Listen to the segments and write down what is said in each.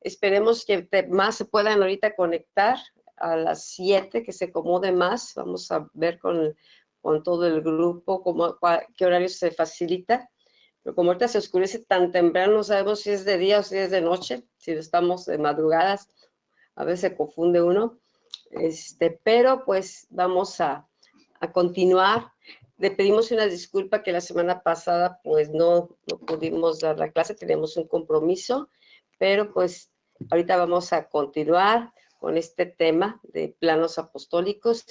Esperemos que más se puedan ahorita conectar a las 7, que se acomode más. Vamos a ver con todo el grupo qué horario se facilita. Pero como ahorita se oscurece tan temprano, no sabemos si es de día o si es de noche, si estamos de madrugadas, a veces se confunde uno. Pero pues vamos a continuar. Le pedimos una disculpa que la semana pasada pues no pudimos dar la clase, teníamos un compromiso, pero pues ahorita vamos a continuar con este tema de planos apostólicos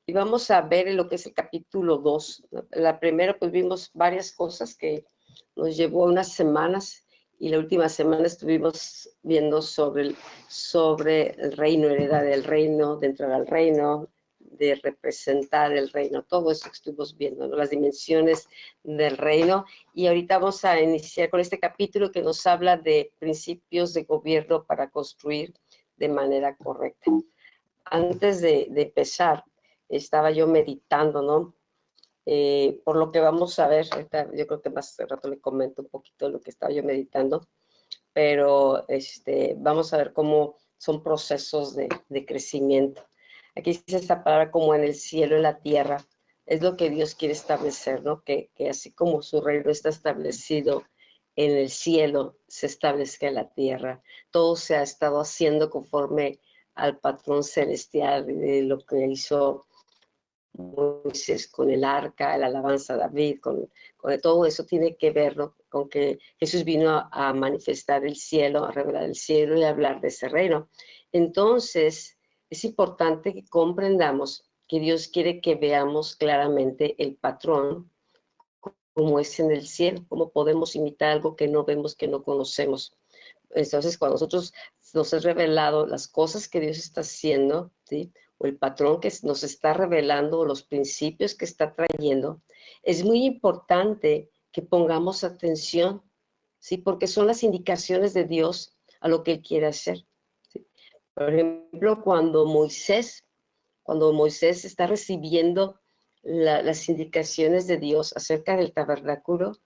y vamos a ver lo que es el capítulo 2. La primera pues vimos varias cosas que nos llevó unas semanas y la última semana estuvimos viendo sobre el reino, heredad del reino, de entrar al reino, de representar el reino, todo eso que estuvimos viendo, ¿no? Las dimensiones del reino. Y ahorita vamos a iniciar con este capítulo que nos habla de principios de gobierno para construir de manera correcta. Antes de empezar, estaba yo meditando, ¿no? Por lo que vamos a ver, ahorita yo creo que más rato le comento un poquito lo que estaba yo meditando, pero vamos a ver cómo son procesos de crecimiento. Aquí dice esta palabra como en el cielo y la tierra. Es lo que Dios quiere establecer, ¿no? Que así como su reino está establecido en el cielo, se establezca en la tierra. Todo se ha estado haciendo conforme al patrón celestial de lo que hizo Moisés con el arca, la alabanza a David, con todo eso tiene que ver, ¿no? Con que Jesús vino a manifestar el cielo, a revelar el cielo y a hablar de ese reino. Entonces, es importante que comprendamos que Dios quiere que veamos claramente el patrón, como es en el cielo, cómo podemos imitar algo que no vemos, que no conocemos. Entonces, cuando nosotros nos es revelado las cosas que Dios está haciendo, ¿sí? O el patrón que nos está revelando, o los principios que está trayendo, es muy importante que pongamos atención, ¿sí? Porque son las indicaciones de Dios a lo que Él quiere hacer, ¿sí? Por ejemplo, cuando Moisés está recibiendo las indicaciones de Dios acerca del tabernáculo,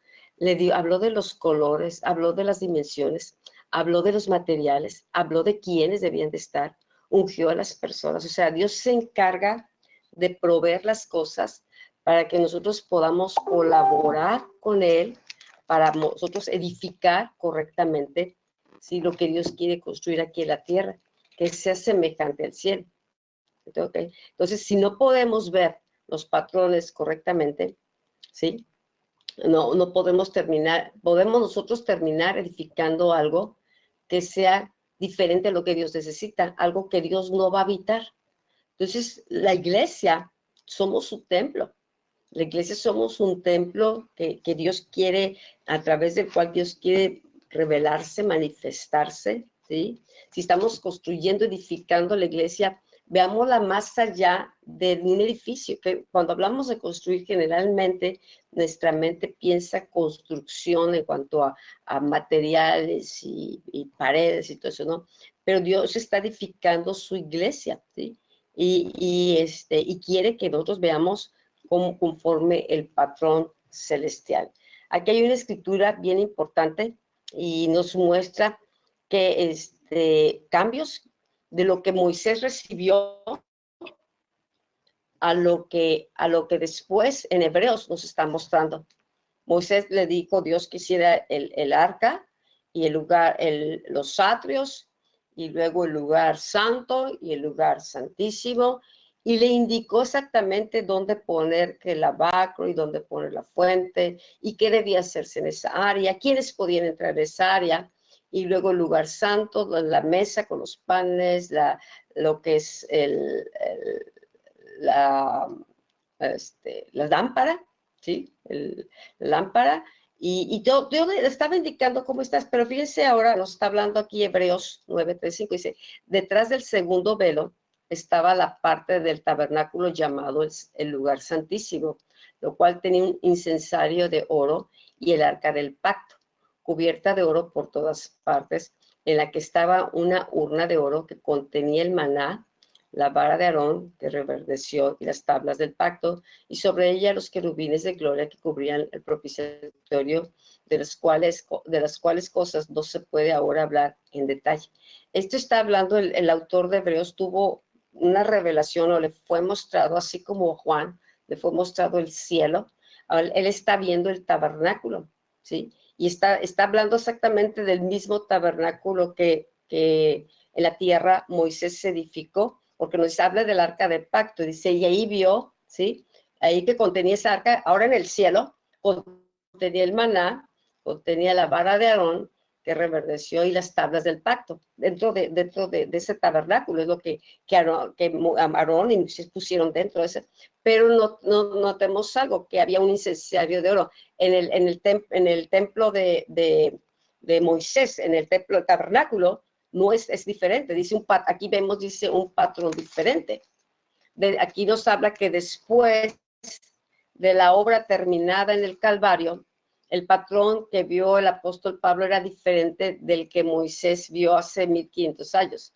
habló de los colores, habló de las dimensiones, habló de los materiales, habló de quiénes debían de estar, ungió a las personas. O sea, Dios se encarga de proveer las cosas para que nosotros podamos colaborar con Él, para nosotros edificar correctamente, ¿sí? Lo que Dios quiere construir aquí en la tierra, que sea semejante al cielo. ¿Okay? Entonces, si no podemos ver los patrones correctamente, ¿sí? No podemos nosotros terminar edificando algo que sea diferente a lo que Dios necesita, algo que Dios no va a habitar. Entonces, la iglesia somos su templo. La iglesia somos un templo que Dios quiere, a través del cual Dios quiere revelarse, manifestarse, ¿sí? Si estamos construyendo, edificando la iglesia, veámosla más allá de un edificio, que cuando hablamos de construir, generalmente nuestra mente piensa construcción en cuanto a materiales y paredes y todo eso, ¿no? Pero Dios está edificando su iglesia, ¿sí? Y quiere que nosotros veamos conforme el patrón celestial. Aquí hay una escritura bien importante y nos muestra que cambios de lo que Moisés recibió a lo que después en Hebreos nos está mostrando. Moisés le dijo Dios que hiciera el arca y el lugar, los atrios, y luego el lugar santo y el lugar santísimo, y le indicó exactamente dónde poner el lavacro y dónde poner la fuente y qué debía hacerse en esa área, quiénes podían entrar en esa área, y luego el lugar santo, la mesa con los panes, lo que es la, la lámpara, ¿sí? La lámpara, y yo le estaba indicando cómo estás, pero fíjense ahora, nos está hablando aquí Hebreos 9:3-5, dice, detrás del segundo velo estaba la parte del tabernáculo llamado el lugar santísimo, lo cual tenía un incensario de oro y el arca del pacto, cubierta de oro por todas partes, en la que estaba una urna de oro que contenía el maná, la vara de Aarón que reverdeció y las tablas del pacto, y sobre ella los querubines de gloria que cubrían el propiciatorio, de las cuales cosas no se puede ahora hablar en detalle. Esto está hablando, el autor de Hebreos tuvo una revelación o le fue mostrado, así como Juan, le fue mostrado el cielo. Él está viendo el tabernáculo, ¿sí? Y está hablando exactamente del mismo tabernáculo que en la tierra Moisés edificó, porque nos habla del arca del pacto, dice, y ahí vio, ¿sí? Ahí que contenía esa arca, ahora en el cielo, contenía el maná, contenía la vara de Aarón, que reverdeció, y las tablas del pacto, dentro de ese tabernáculo, es lo que Aarón y Moisés pusieron dentro de ese, pero no notemos algo, que había un incensario de oro en el templo de Moisés, en el templo del tabernáculo, no es diferente, aquí vemos, dice un patrón diferente. Aquí nos habla que después de la obra terminada en el Calvario, el patrón que vio el apóstol Pablo era diferente del que Moisés vio hace 1500 años.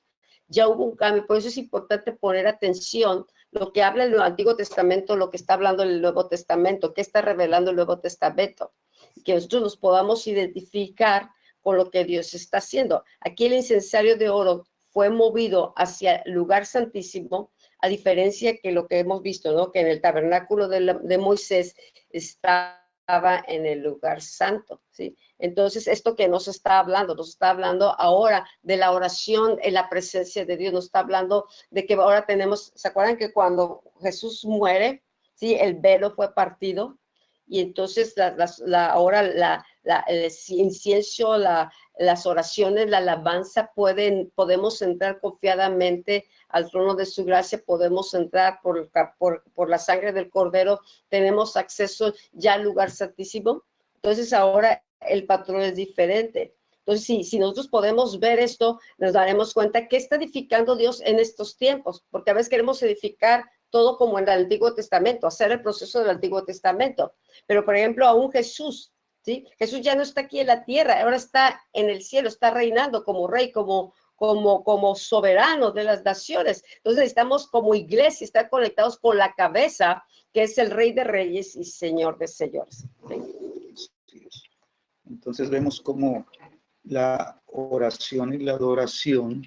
Ya hubo un cambio, por eso es importante poner atención lo que habla el Antiguo Testamento, lo que está hablando el Nuevo Testamento, qué está revelando el Nuevo Testamento, que nosotros nos podamos identificar con lo que Dios está haciendo. Aquí el incensario de oro fue movido hacia el lugar santísimo, a diferencia que lo que hemos visto, ¿no? Que en el tabernáculo de Moisés estaba en el lugar santo, ¿sí? Entonces, esto que nos está hablando ahora de la oración en la presencia de Dios, nos está hablando de que ahora tenemos, ¿se acuerdan que cuando Jesús muere, ¿sí? El velo fue partido, y entonces ahora el incienso, las oraciones, la alabanza, podemos entrar confiadamente al trono de su gracia, podemos entrar por la sangre del Cordero, tenemos acceso ya al lugar santísimo. Entonces ahora el patrón es diferente. Entonces, si nosotros podemos ver esto, nos daremos cuenta que está edificando Dios en estos tiempos, porque a veces queremos edificar todo como en el Antiguo Testamento, hacer el proceso del Antiguo Testamento. Pero, por ejemplo, aún Jesús, ¿sí? Jesús ya no está aquí en la tierra, ahora está en el cielo, está reinando como rey, como soberano de las naciones. Entonces necesitamos como iglesia estar conectados con la cabeza, que es el Rey de Reyes y Señor de Señores. Entonces vemos cómo la oración y la adoración,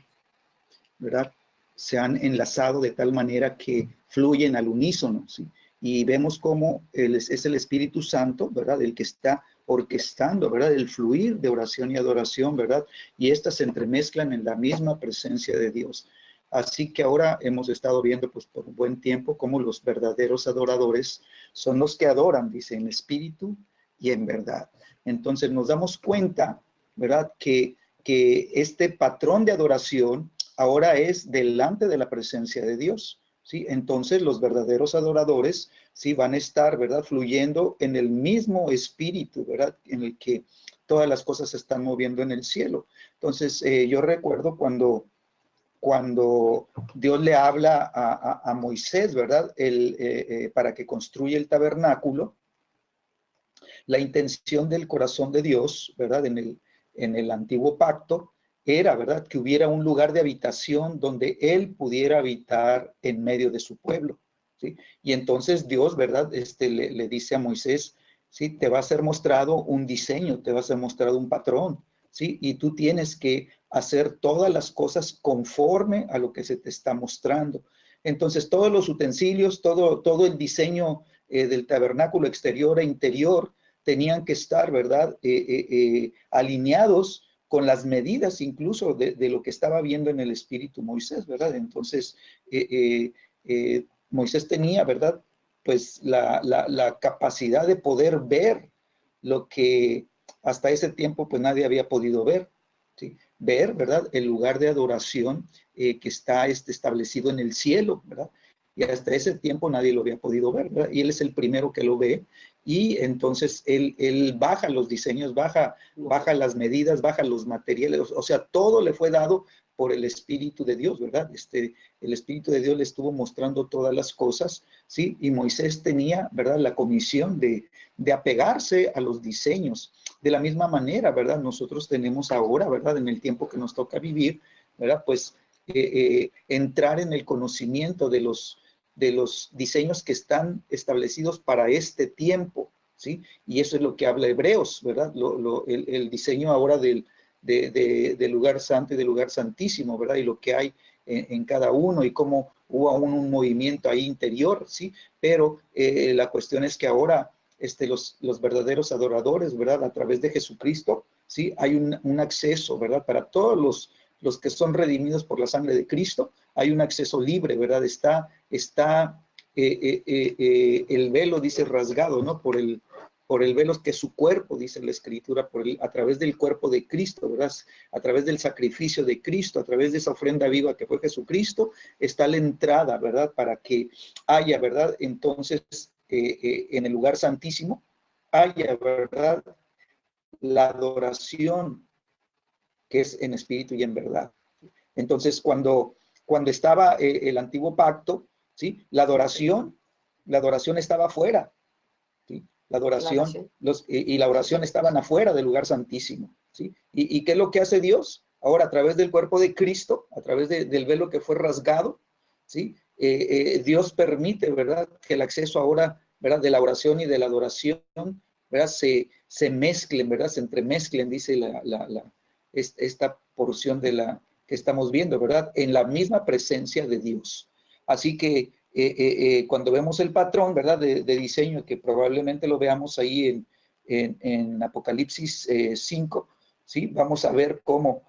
¿verdad?, se han enlazado de tal manera que fluyen al unísono, ¿sí? Y vemos cómo es el Espíritu Santo, ¿verdad?, el que está orquestando, ¿verdad?, el fluir de oración y adoración, ¿verdad? Y estas se entremezclan en la misma presencia de Dios. Así que ahora hemos estado viendo, pues, por un buen tiempo, cómo los verdaderos adoradores son los que adoran, dice, en espíritu y en verdad. Entonces nos damos cuenta, ¿verdad?, que este patrón de adoración ahora es delante de la presencia de Dios, ¿sí? Entonces los verdaderos adoradores, ¿sí?, van a estar, ¿verdad?, fluyendo en el mismo espíritu, ¿verdad?, en el que todas las cosas se están moviendo en el cielo. Entonces yo recuerdo cuando Dios le habla a Moisés, ¿verdad?, para que construya el tabernáculo, la intención del corazón de Dios, ¿verdad?, en el antiguo pacto, era, ¿verdad?, que hubiera un lugar de habitación donde Él pudiera habitar en medio de su pueblo, ¿sí? Y entonces Dios, ¿verdad?, le dice a Moisés, ¿sí?, te va a ser mostrado un diseño, te va a ser mostrado un patrón, ¿sí? Y tú tienes que hacer todas las cosas conforme a lo que se te está mostrando. Entonces, todos los utensilios, todo el diseño del tabernáculo exterior e interior tenían que estar, ¿verdad?, alineados con las medidas incluso de lo que estaba viendo en el espíritu Moisés, ¿verdad? Entonces, Moisés tenía, ¿verdad?, pues la capacidad de poder ver lo que hasta ese tiempo pues nadie había podido ver, ¿sí? Ver, ¿verdad?, el lugar de adoración que está establecido en el cielo, ¿verdad? Y hasta ese tiempo nadie lo había podido ver, ¿verdad? Y él es el primero que lo ve, y entonces él baja los diseños, baja las medidas, baja los materiales, o sea, todo le fue dado por el Espíritu de Dios, ¿verdad? El Espíritu de Dios le estuvo mostrando todas las cosas, ¿sí? Y Moisés tenía, ¿verdad?, la comisión de apegarse a los diseños. De la misma manera, ¿verdad?, nosotros tenemos ahora, ¿verdad?, en el tiempo que nos toca vivir, ¿verdad?, pues entrar en el conocimiento de los diseños que están establecidos para este tiempo, ¿sí? Y eso es lo que habla Hebreos, ¿verdad? El diseño ahora del lugar santo y del lugar santísimo, ¿verdad? Y lo que hay en cada uno y cómo hubo aún un movimiento ahí interior, ¿sí? Pero la cuestión es que ahora los verdaderos adoradores, ¿verdad? A través de Jesucristo, ¿sí? Hay un acceso, ¿verdad? Para todos los que son redimidos por la sangre de Cristo, hay un acceso libre, ¿verdad? Está el velo, dice, rasgado, ¿no? Por el velo que es su cuerpo, dice la Escritura, a través del cuerpo de Cristo, ¿verdad? A través del sacrificio de Cristo, a través de esa ofrenda viva que fue Jesucristo, está la entrada, ¿verdad? Para que haya, ¿verdad? Entonces, en el lugar santísimo, haya, ¿verdad? La adoración que es en espíritu y en verdad. Entonces, cuando estaba el antiguo pacto, ¿sí? La adoración estaba afuera, ¿sí? La adoración y la oración estaban afuera del lugar santísimo, ¿sí? ¿Y qué es lo que hace Dios? Ahora, a través del cuerpo de Cristo, a través del velo que fue rasgado, ¿sí? Dios permite, ¿verdad? Que el acceso ahora, ¿verdad? De la oración y de la adoración, ¿verdad? Se mezclen, ¿verdad? Se entremezclen, dice esta porción que estamos viendo, ¿verdad? En la misma presencia de Dios. Así que cuando vemos el patrón, ¿verdad? De diseño, que probablemente lo veamos ahí en Apocalipsis 5, ¿sí? Vamos a ver cómo,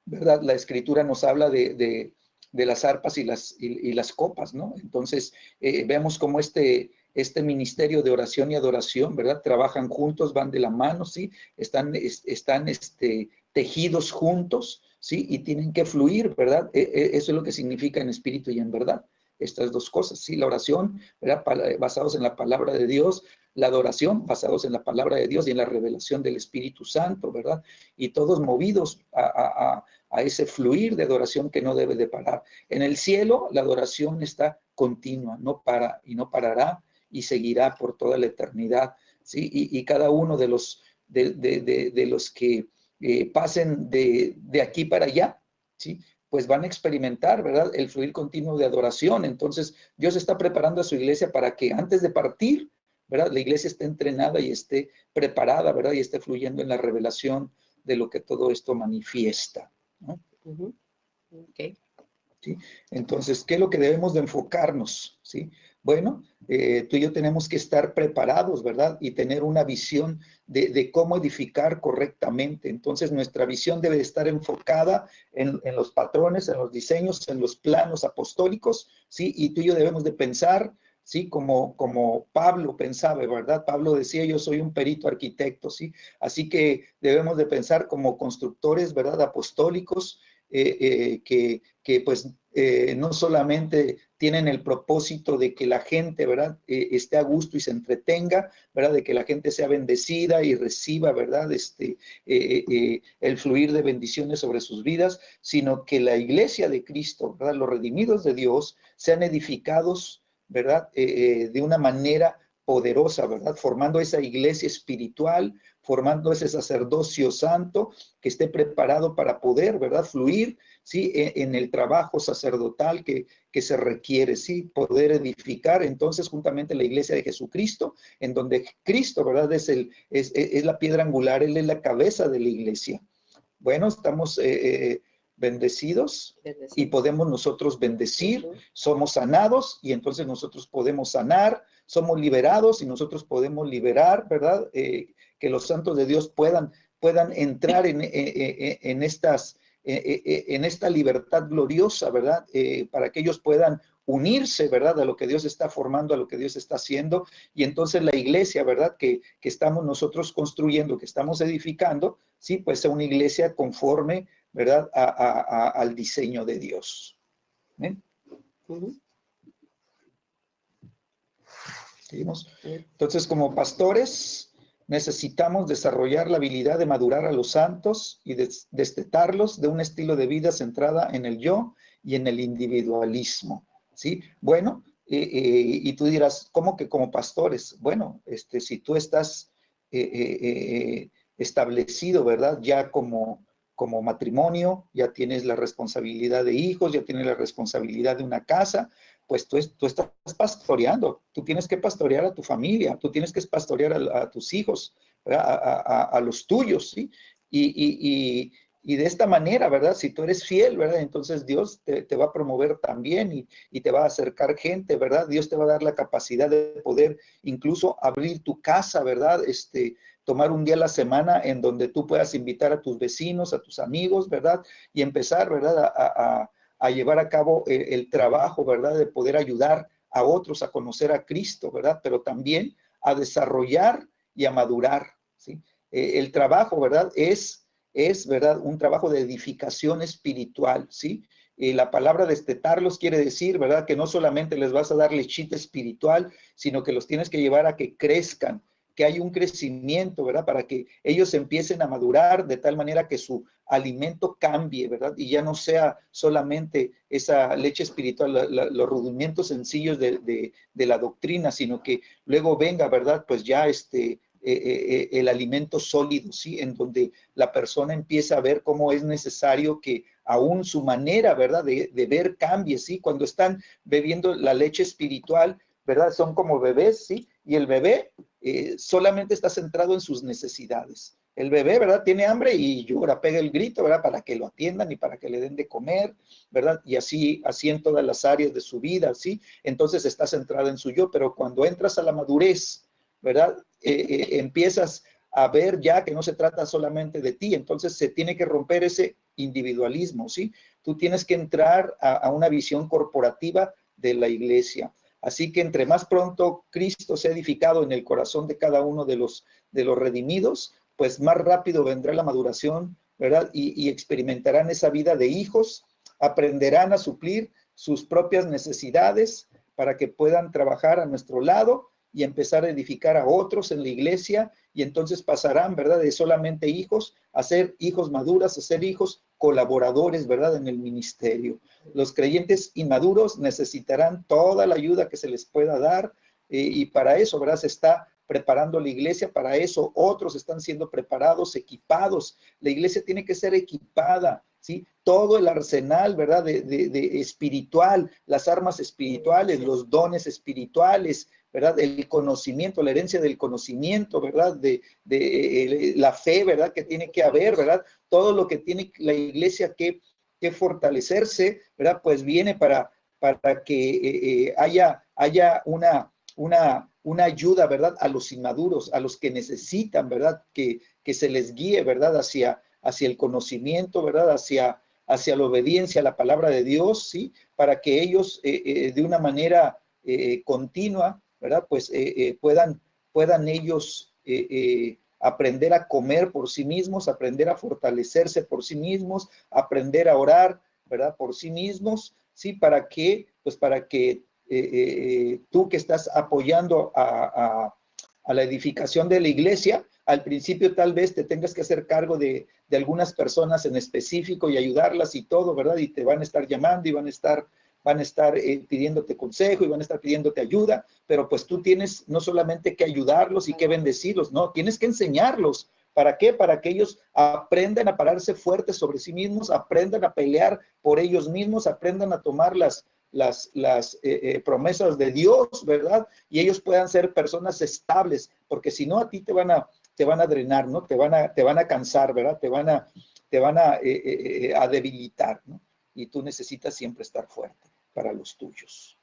¿verdad? La Escritura nos habla de las arpas y las copas, ¿no? Entonces, vemos cómo este ministerio de oración y adoración, ¿verdad? Trabajan juntos, van de la mano, ¿sí? Están tejidos juntos, ¿sí? Y tienen que fluir, ¿verdad? Eso es lo que significa en espíritu y en verdad. Estas dos cosas, ¿sí? La oración, ¿verdad? Basados en la palabra de Dios, la adoración, basados en la palabra de Dios y en la revelación del Espíritu Santo, ¿verdad? Y todos movidos a ese fluir de adoración que no debe de parar. En el cielo, la adoración está continua, no para y no parará y seguirá por toda la eternidad, ¿sí? Y cada uno de los que pasen de aquí para allá, ¿sí? Pues van a experimentar, ¿verdad? El fluir continuo de adoración. Entonces, Dios está preparando a su iglesia para que antes de partir, ¿verdad? La iglesia esté entrenada y esté preparada, ¿verdad? Y esté fluyendo en la revelación de lo que todo esto manifiesta, ¿no? Okay. ¿Sí? Entonces, ¿qué es lo que debemos de enfocarnos? ¿Sí? Bueno, tú y yo tenemos que estar preparados, ¿verdad? Y tener una visión de cómo edificar correctamente. Entonces, nuestra visión debe estar enfocada en los patrones, en los diseños, en los planos apostólicos, ¿sí? Y tú y yo debemos de pensar, ¿sí? Como Pablo pensaba, ¿verdad? Pablo decía, yo soy un perito arquitecto, ¿sí? Así que debemos de pensar como constructores, ¿verdad? Apostólicos, que pues no solamente tienen el propósito de que la gente, ¿verdad? Esté a gusto y se entretenga, ¿verdad? De que la gente sea bendecida y reciba, ¿verdad? El fluir de bendiciones sobre sus vidas, sino que la iglesia de Cristo, ¿verdad? Los redimidos de Dios sean edificados, ¿verdad? De una manera poderosa, ¿verdad? Formando esa iglesia espiritual, formando ese sacerdocio santo que esté preparado para poder, ¿verdad? Fluir, ¿sí? En el trabajo sacerdotal que se requiere, ¿sí? Poder edificar entonces juntamente la iglesia de Jesucristo, en donde Cristo, ¿verdad? Es la piedra angular, Él es la cabeza de la iglesia. Bueno, estamos bendecidos y podemos nosotros bendecir, somos sanados y entonces nosotros podemos sanar, somos liberados y nosotros podemos liberar, ¿verdad? Que los santos de Dios puedan entrar en esta libertad gloriosa, ¿verdad? Para que ellos puedan unirse, ¿verdad? A lo que Dios está formando, a lo que Dios está haciendo. Y entonces la iglesia, ¿verdad? Que estamos nosotros construyendo, que estamos edificando, sí, pues sea una iglesia conforme, ¿verdad? Al diseño de Dios. ¿Eh? ¿Seguimos? Entonces, como pastores, necesitamos desarrollar la habilidad de madurar a los santos y destetarlos de un estilo de vida centrada en el yo y en el individualismo, ¿sí? Bueno, y tú dirás, ¿cómo que como pastores? Bueno, si tú estás establecido, ¿verdad? Ya como como matrimonio, ya tienes la responsabilidad de hijos, ya tienes la responsabilidad de una casa, pues tú estás pastoreando, tú tienes que pastorear a tu familia, tú tienes que pastorear a tus hijos, a los tuyos, ¿sí? Y de esta manera, ¿verdad? Si tú eres fiel, ¿verdad? Entonces Dios te va a promover también y te va a acercar gente, ¿verdad? Dios te va a dar la capacidad de poder incluso abrir tu casa, ¿verdad? Tomar un día a la semana en donde tú puedas invitar a tus vecinos, a tus amigos, ¿verdad? Y empezar, ¿verdad? A llevar a cabo el trabajo, ¿verdad? De poder ayudar a otros a conocer a Cristo, ¿verdad? Pero también a desarrollar y a madurar, ¿sí? El trabajo, ¿verdad? Es, ¿verdad? Un trabajo de edificación espiritual, ¿sí? La palabra destetarlos quiere decir, ¿verdad? Que no solamente les vas a dar lechita espiritual, sino que los tienes que llevar a que crezcan, que hay un crecimiento, ¿verdad? Para que ellos empiecen a madurar de tal manera que su alimento cambie, ¿verdad? Y ya no sea solamente esa leche espiritual, los rudimentos sencillos de la doctrina, sino que luego venga, ¿verdad? Pues ya el alimento sólido, ¿sí? En donde la persona empieza a ver cómo es necesario que aún su manera, ¿verdad? De ver cambie, ¿sí? Cuando están bebiendo la leche espiritual, ¿verdad? Son como bebés, ¿sí? Y el bebé solamente está centrado en sus necesidades. El bebé, ¿verdad? Tiene hambre y llora, pega el grito, ¿verdad? Para que lo atiendan y para que le den de comer, ¿verdad? Y así en todas las áreas de su vida, ¿sí? Entonces está centrado en su yo, pero cuando entras a la madurez, ¿verdad? Empiezas a ver ya que no se trata solamente de ti, entonces se tiene que romper ese individualismo, ¿sí? Tú tienes que entrar a una visión corporativa de la iglesia. Así que entre más pronto Cristo sea edificado en el corazón de cada uno de los redimidos, pues más rápido vendrá la maduración, ¿verdad? Y experimentarán esa vida de hijos, aprenderán a suplir sus propias necesidades para que puedan trabajar a nuestro lado y empezar a edificar a otros en la iglesia, y entonces pasarán, ¿verdad? De solamente hijos a ser hijos maduros, a ser hijos colaboradores, ¿verdad? En el ministerio. Los creyentes inmaduros necesitarán toda la ayuda que se les pueda dar, y para eso, ¿verdad? Se está preparando la iglesia, para eso otros están siendo preparados, equipados. La iglesia tiene que ser equipada, ¿sí? Todo el arsenal, ¿verdad? De espiritual, las armas espirituales, los dones espirituales, ¿verdad? El conocimiento, la herencia del conocimiento, ¿verdad? De la fe, ¿verdad? Que tiene que haber, ¿verdad? Todo lo que tiene la iglesia que fortalecerse, ¿verdad? Pues viene para que haya una ayuda, ¿verdad? A los inmaduros, a los que necesitan, ¿verdad? Que se les guíe, ¿verdad? Hacia el conocimiento, ¿verdad? Hacia la obediencia a la palabra de Dios, ¿sí? Para que ellos de una manera continua, ¿verdad? Pues puedan ellos aprender a comer por sí mismos, aprender a fortalecerse por sí mismos, aprender a orar, ¿verdad? Por sí mismos, ¿sí? ¿Para qué? Pues para que tú que estás apoyando a la edificación de la iglesia, al principio tal vez te tengas que hacer cargo de algunas personas en específico y ayudarlas y todo, ¿verdad? Y te van a estar llamando y van a estar pidiéndote consejo y van a estar pidiéndote ayuda, pero pues tú tienes no solamente que ayudarlos y que bendecirlos, no, tienes que enseñarlos. ¿Para qué? Para que ellos aprendan a pararse fuertes sobre sí mismos, aprendan a pelear por ellos mismos, aprendan a tomar las promesas de Dios, ¿verdad? Y ellos puedan ser personas estables, porque si no a ti te van a drenar, ¿no? Te van a cansar, ¿verdad? Te van a debilitar, ¿no? Y tú necesitas siempre estar fuerte para los tuyos.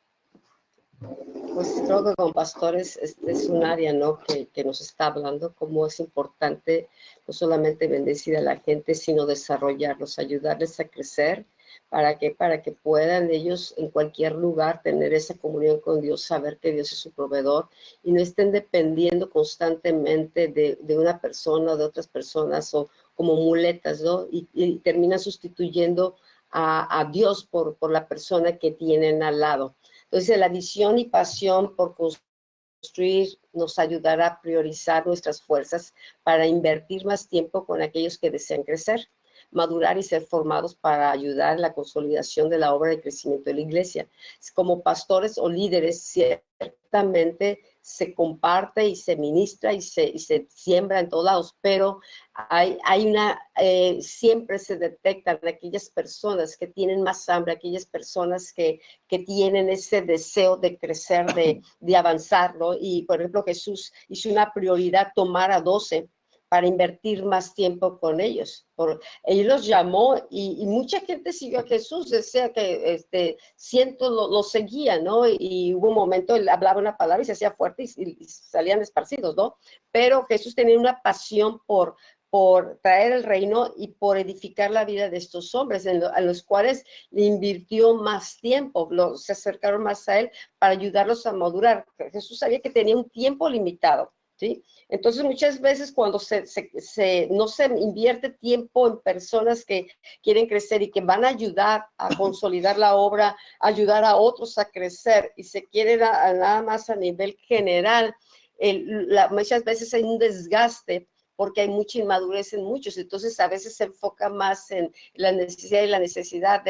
Pues creo que con pastores este es un área, ¿no? Que nos está hablando cómo es importante no solamente bendecir a la gente, sino desarrollarlos, ayudarles a crecer. ¿Para qué? Para que puedan ellos en cualquier lugar tener esa comunión con Dios, saber que Dios es su proveedor y no estén dependiendo constantemente de una persona o de otras personas o como muletas, ¿no? Y terminan sustituyendo a Dios por la persona que tienen al lado. Entonces, la visión y pasión por construir nos ayudará a priorizar nuestras fuerzas para invertir más tiempo con aquellos que desean crecer, madurar y ser formados para ayudar en la consolidación de la obra de crecimiento de la iglesia. Como pastores o líderes, ciertamente se comparte y se ministra y se siembra en todos lados, pero siempre se detectan aquellas personas que tienen más hambre, aquellas personas que tienen ese deseo de crecer, de avanzar, ¿no? Y, por ejemplo, Jesús hizo una prioridad tomar a 12 para invertir más tiempo con ellos. Él los llamó y mucha gente siguió a Jesús, decía que cientos lo seguían, ¿no? Y hubo un momento, él hablaba una palabra y se hacía fuerte y salían esparcidos, ¿no? Pero Jesús tenía una pasión por traer el reino y por edificar la vida de estos hombres, a los cuales le invirtió más tiempo, se acercaron más a él para ayudarlos a madurar. Jesús sabía que tenía un tiempo limitado, ¿sí? Entonces, muchas veces cuando no se invierte tiempo en personas que quieren crecer y que van a ayudar a consolidar la obra, ayudar a otros a crecer y se quiere nada más a nivel general, muchas veces hay un desgaste porque hay mucha inmadurez en muchos, entonces a veces se enfoca más en la necesidad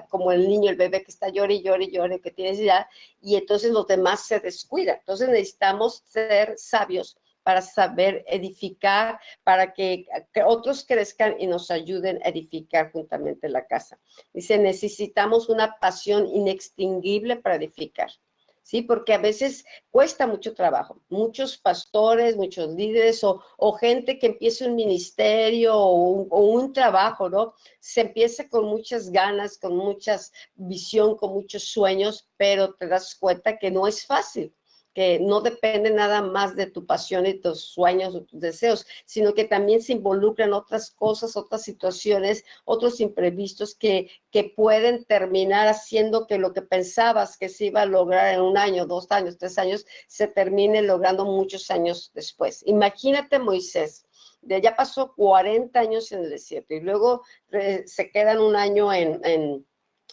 como el niño, el bebé que está llore y llore y llore, que tiene ya, y entonces los demás se descuidan. Entonces necesitamos ser sabios para saber edificar, para que otros crezcan y nos ayuden a edificar juntamente la casa. Dice, necesitamos una pasión inextinguible para edificar. Sí, porque a veces cuesta mucho trabajo. Muchos pastores, muchos líderes o gente que empieza un ministerio o un trabajo, ¿no? Se empieza con muchas ganas, con mucha visión, con muchos sueños, pero te das cuenta que no es fácil, que no depende nada más de tu pasión y tus sueños o tus deseos, sino que también se involucran otras cosas, otras situaciones, otros imprevistos que pueden terminar haciendo que lo que pensabas que se iba a lograr en 1 año, 2 años, 3 años, se termine logrando muchos años después. Imagínate Moisés, ya pasó 40 años en el desierto y luego se quedan 1 año en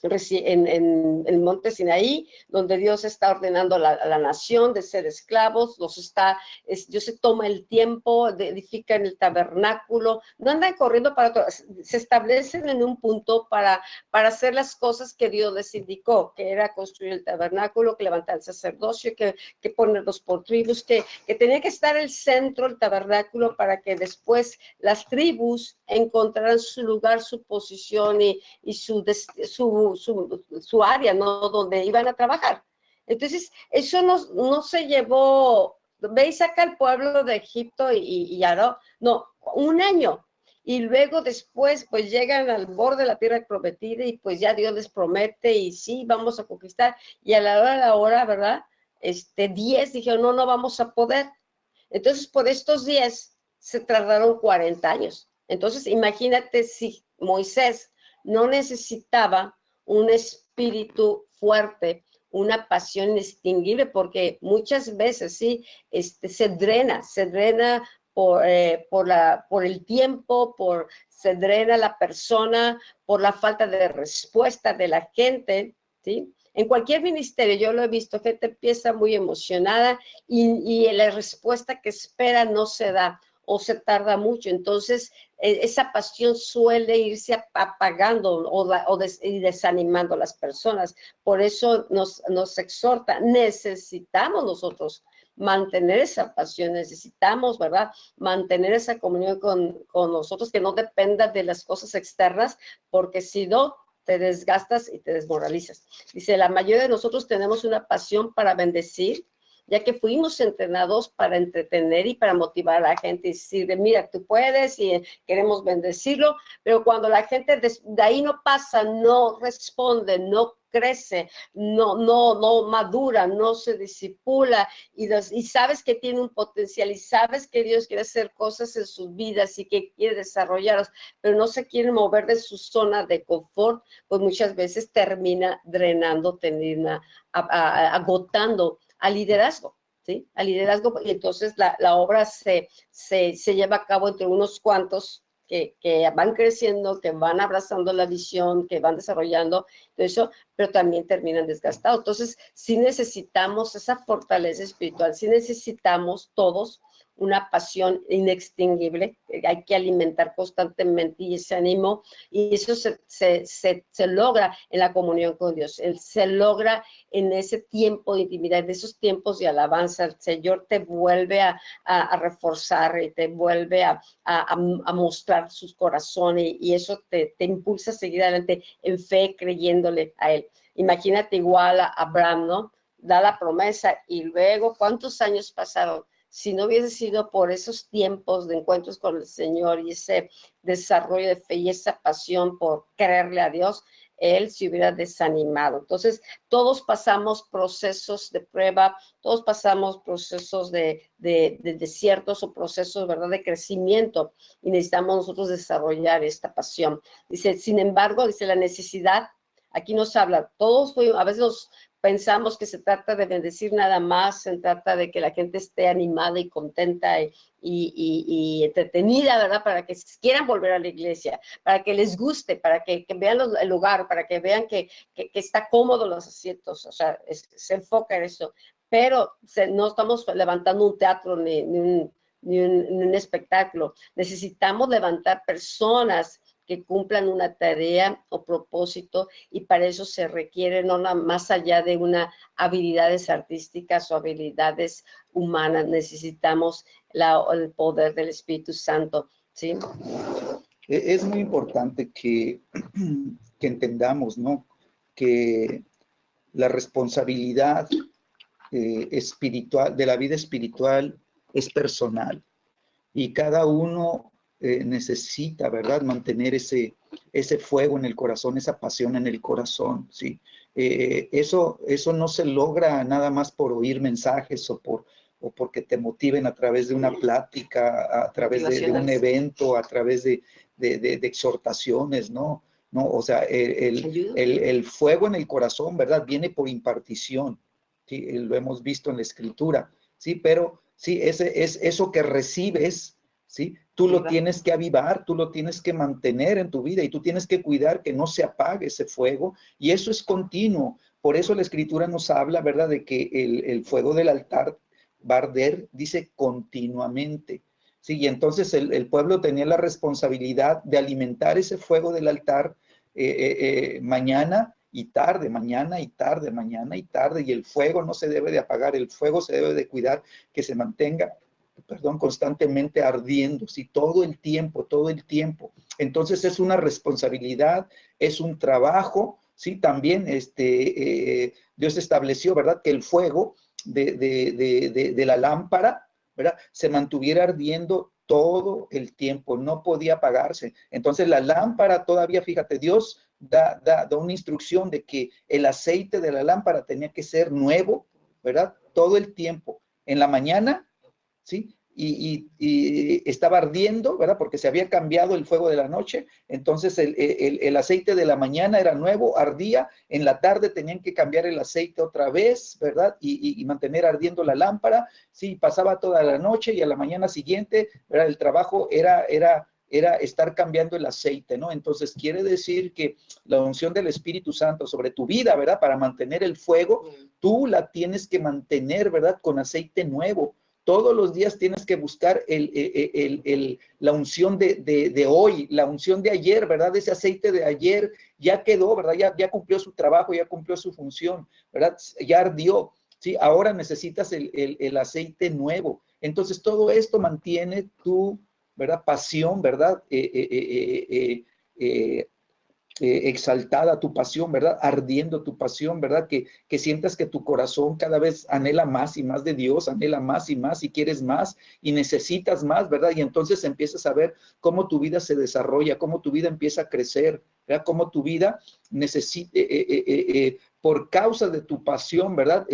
el monte Sinaí, donde Dios está ordenando a la nación de ser esclavos, Dios se toma el tiempo, edifican el tabernáculo, no andan corriendo para todo, se establecen en un punto para hacer las cosas que Dios les indicó, que era construir el tabernáculo, que levantar el sacerdocio, que ponerlos por tribus, que tenía que estar el centro, el tabernáculo, para que después las tribus encontraran su lugar, su posición y su área, ¿no? Donde iban a trabajar. Entonces, eso no se llevó, veis acá el pueblo de Egipto y ya no, 1 año. Y luego después, pues llegan al borde de la tierra prometida y pues ya Dios les promete y sí, vamos a conquistar. Y a la hora de la hora, ¿verdad? 10 dijeron, no vamos a poder. Entonces, por estos 10 se tardaron 40 años. Entonces, imagínate si Moisés no necesitaba un espíritu fuerte, una pasión inextinguible, porque muchas veces, sí, se drena por el tiempo, se drena la persona, por la falta de respuesta de la gente, ¿sí? En cualquier ministerio, yo lo he visto, gente empieza muy emocionada y la respuesta que espera no se da o se tarda mucho. Entonces, esa pasión suele irse apagando y desanimando a las personas. Por eso nos exhorta, necesitamos nosotros mantener esa pasión, necesitamos, ¿verdad? Mantener esa comunión con nosotros, que no dependa de las cosas externas, porque si no, te desgastas y te desmoralizas. Dice, la mayoría de nosotros tenemos una pasión para bendecir, ya que fuimos entrenados para entretener y para motivar a la gente y decir, mira, tú puedes y queremos bendecirlo, pero cuando la gente de ahí no pasa, no responde, no crece, no madura, no se disipula y sabes que tiene un potencial y sabes que Dios quiere hacer cosas en sus vidas y que quiere desarrollarlos, pero no se quiere mover de su zona de confort, pues muchas veces termina drenando, termina agotando al liderazgo, ¿sí? Al liderazgo, y entonces la obra se lleva a cabo entre unos cuantos que van creciendo, que van abrazando la visión, que van desarrollando todo eso, pero también terminan desgastados. Entonces, sí necesitamos esa fortaleza espiritual, sí necesitamos todos una pasión inextinguible, que hay que alimentar constantemente, y ese ánimo, y eso se logra en la comunión con Dios, se logra en ese tiempo de intimidad, en esos tiempos de alabanza. El Señor te vuelve a reforzar y te vuelve a mostrar sus corazones, y eso te impulsa a seguir adelante en fe, creyéndole a Él. Imagínate igual a Abraham, ¿no? Da la promesa y luego, ¿cuántos años pasaron? Si no hubiese sido por esos tiempos de encuentros con el Señor y ese desarrollo de fe y esa pasión por creerle a Dios, él se hubiera desanimado. Entonces, todos pasamos procesos de prueba, todos pasamos procesos de desiertos o procesos, ¿verdad?, de crecimiento, y necesitamos nosotros desarrollar esta pasión. Dice, sin embargo, dice, la necesidad, aquí nos habla, todos a veces pensamos que se trata de bendecir nada más, se trata de que la gente esté animada y contenta y entretenida, ¿verdad? Para que quieran volver a la iglesia, para que les guste, para que vean el lugar, para que vean que está cómodo los asientos, o sea, se enfoca en eso. Pero no estamos levantando un teatro ni un espectáculo. Necesitamos levantar personas que cumplan una tarea o propósito, y para eso se requiere no más allá de una habilidades artísticas o habilidades humanas, necesitamos el poder del Espíritu Santo, ¿sí? Es muy importante que entendamos, ¿no?, que la responsabilidad espiritual, de la vida espiritual, es personal, y cada uno necesita, ¿verdad?, mantener ese fuego en el corazón, esa pasión en el corazón, ¿sí? Eso no se logra nada más por oír mensajes o porque te motiven a través de una plática, a través de un evento, a través de exhortaciones, ¿no? No, o sea, el fuego en el corazón, ¿verdad?, viene por impartición, ¿sí? Lo hemos visto en la Escritura, ¿sí? Pero sí, es eso que recibes, ¿sí? Tú lo tienes que avivar, tú lo tienes que mantener en tu vida, y tú tienes que cuidar que no se apague ese fuego, y eso es continuo. Por eso la Escritura nos habla, ¿verdad?, de que el fuego del altar va a arder, dice, continuamente. Sí, y entonces el pueblo tenía la responsabilidad de alimentar ese fuego del altar mañana y tarde, mañana y tarde, mañana y tarde, y el fuego no se debe de apagar, el fuego se debe de cuidar, que se mantenga, constantemente ardiendo, ¿sí? Todo el tiempo, todo el tiempo. Entonces es una responsabilidad, es un trabajo, ¿sí? También Dios estableció, ¿verdad?, que el fuego de la lámpara, ¿verdad?, se mantuviera ardiendo todo el tiempo, no podía apagarse. Entonces la lámpara todavía, fíjate, Dios da una instrucción de que el aceite de la lámpara tenía que ser nuevo, ¿verdad?, todo el tiempo. En la mañana, ¿sí?, y estaba ardiendo, ¿verdad?, porque se había cambiado el fuego de la noche. Entonces el aceite de la mañana era nuevo, ardía. En la tarde tenían que cambiar el aceite otra vez, ¿verdad?, y mantener ardiendo la lámpara. Sí, pasaba toda la noche, y a la mañana siguiente, ¿verdad?, el trabajo era estar cambiando el aceite, ¿no? Entonces quiere decir que la unción del Espíritu Santo sobre tu vida, ¿verdad?, para mantener el fuego, tú la tienes que mantener, ¿verdad?, con aceite nuevo. Todos los días tienes que buscar la unción de hoy, la unción de ayer, ¿verdad? Ese aceite de ayer ya quedó, ¿verdad? Ya cumplió su trabajo, ya cumplió su función, ¿verdad? Ya ardió, ¿sí? Ahora necesitas el aceite nuevo. Entonces todo esto mantiene tu, ¿verdad?, pasión, ¿verdad?, exaltada tu pasión, ¿verdad?, ardiendo tu pasión, ¿verdad?, que sientas que tu corazón cada vez anhela más y más de Dios, anhela más y quieres más y necesitas más, ¿verdad? Y entonces empiezas a ver cómo tu vida se desarrolla, cómo tu vida empieza a crecer, ¿verdad?, cómo tu vida necesita, por causa de tu pasión, ¿verdad?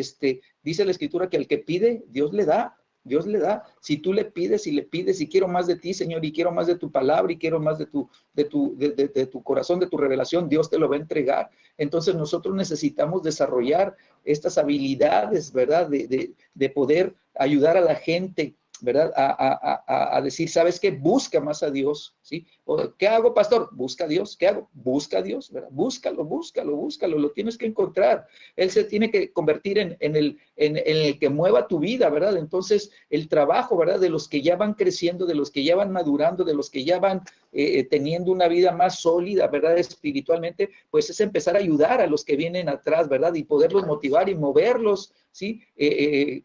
Dice la Escritura que al que pide, Dios le da. Dios le da. Si tú le pides y quiero más de ti, Señor, y quiero más de tu palabra, y quiero más de tu corazón, de tu revelación, Dios te lo va a entregar. Entonces nosotros necesitamos desarrollar estas habilidades, ¿verdad?, de poder ayudar a la gente ¿verdad? A decir, ¿sabes qué? Busca más a Dios, ¿sí? O, ¿qué hago, pastor? Busca a Dios. ¿Qué hago? Busca a Dios, ¿verdad? Búscalo, búscalo, búscalo, lo tienes que encontrar. Él se tiene que convertir en el que mueva tu vida, ¿verdad? Entonces, el trabajo, ¿verdad? De los que ya van creciendo, de los que ya van madurando, de los que ya van teniendo una vida más sólida, ¿verdad? Espiritualmente, pues es empezar a ayudar a los que vienen atrás, ¿verdad? Y poderlos motivar y moverlos, ¿sí?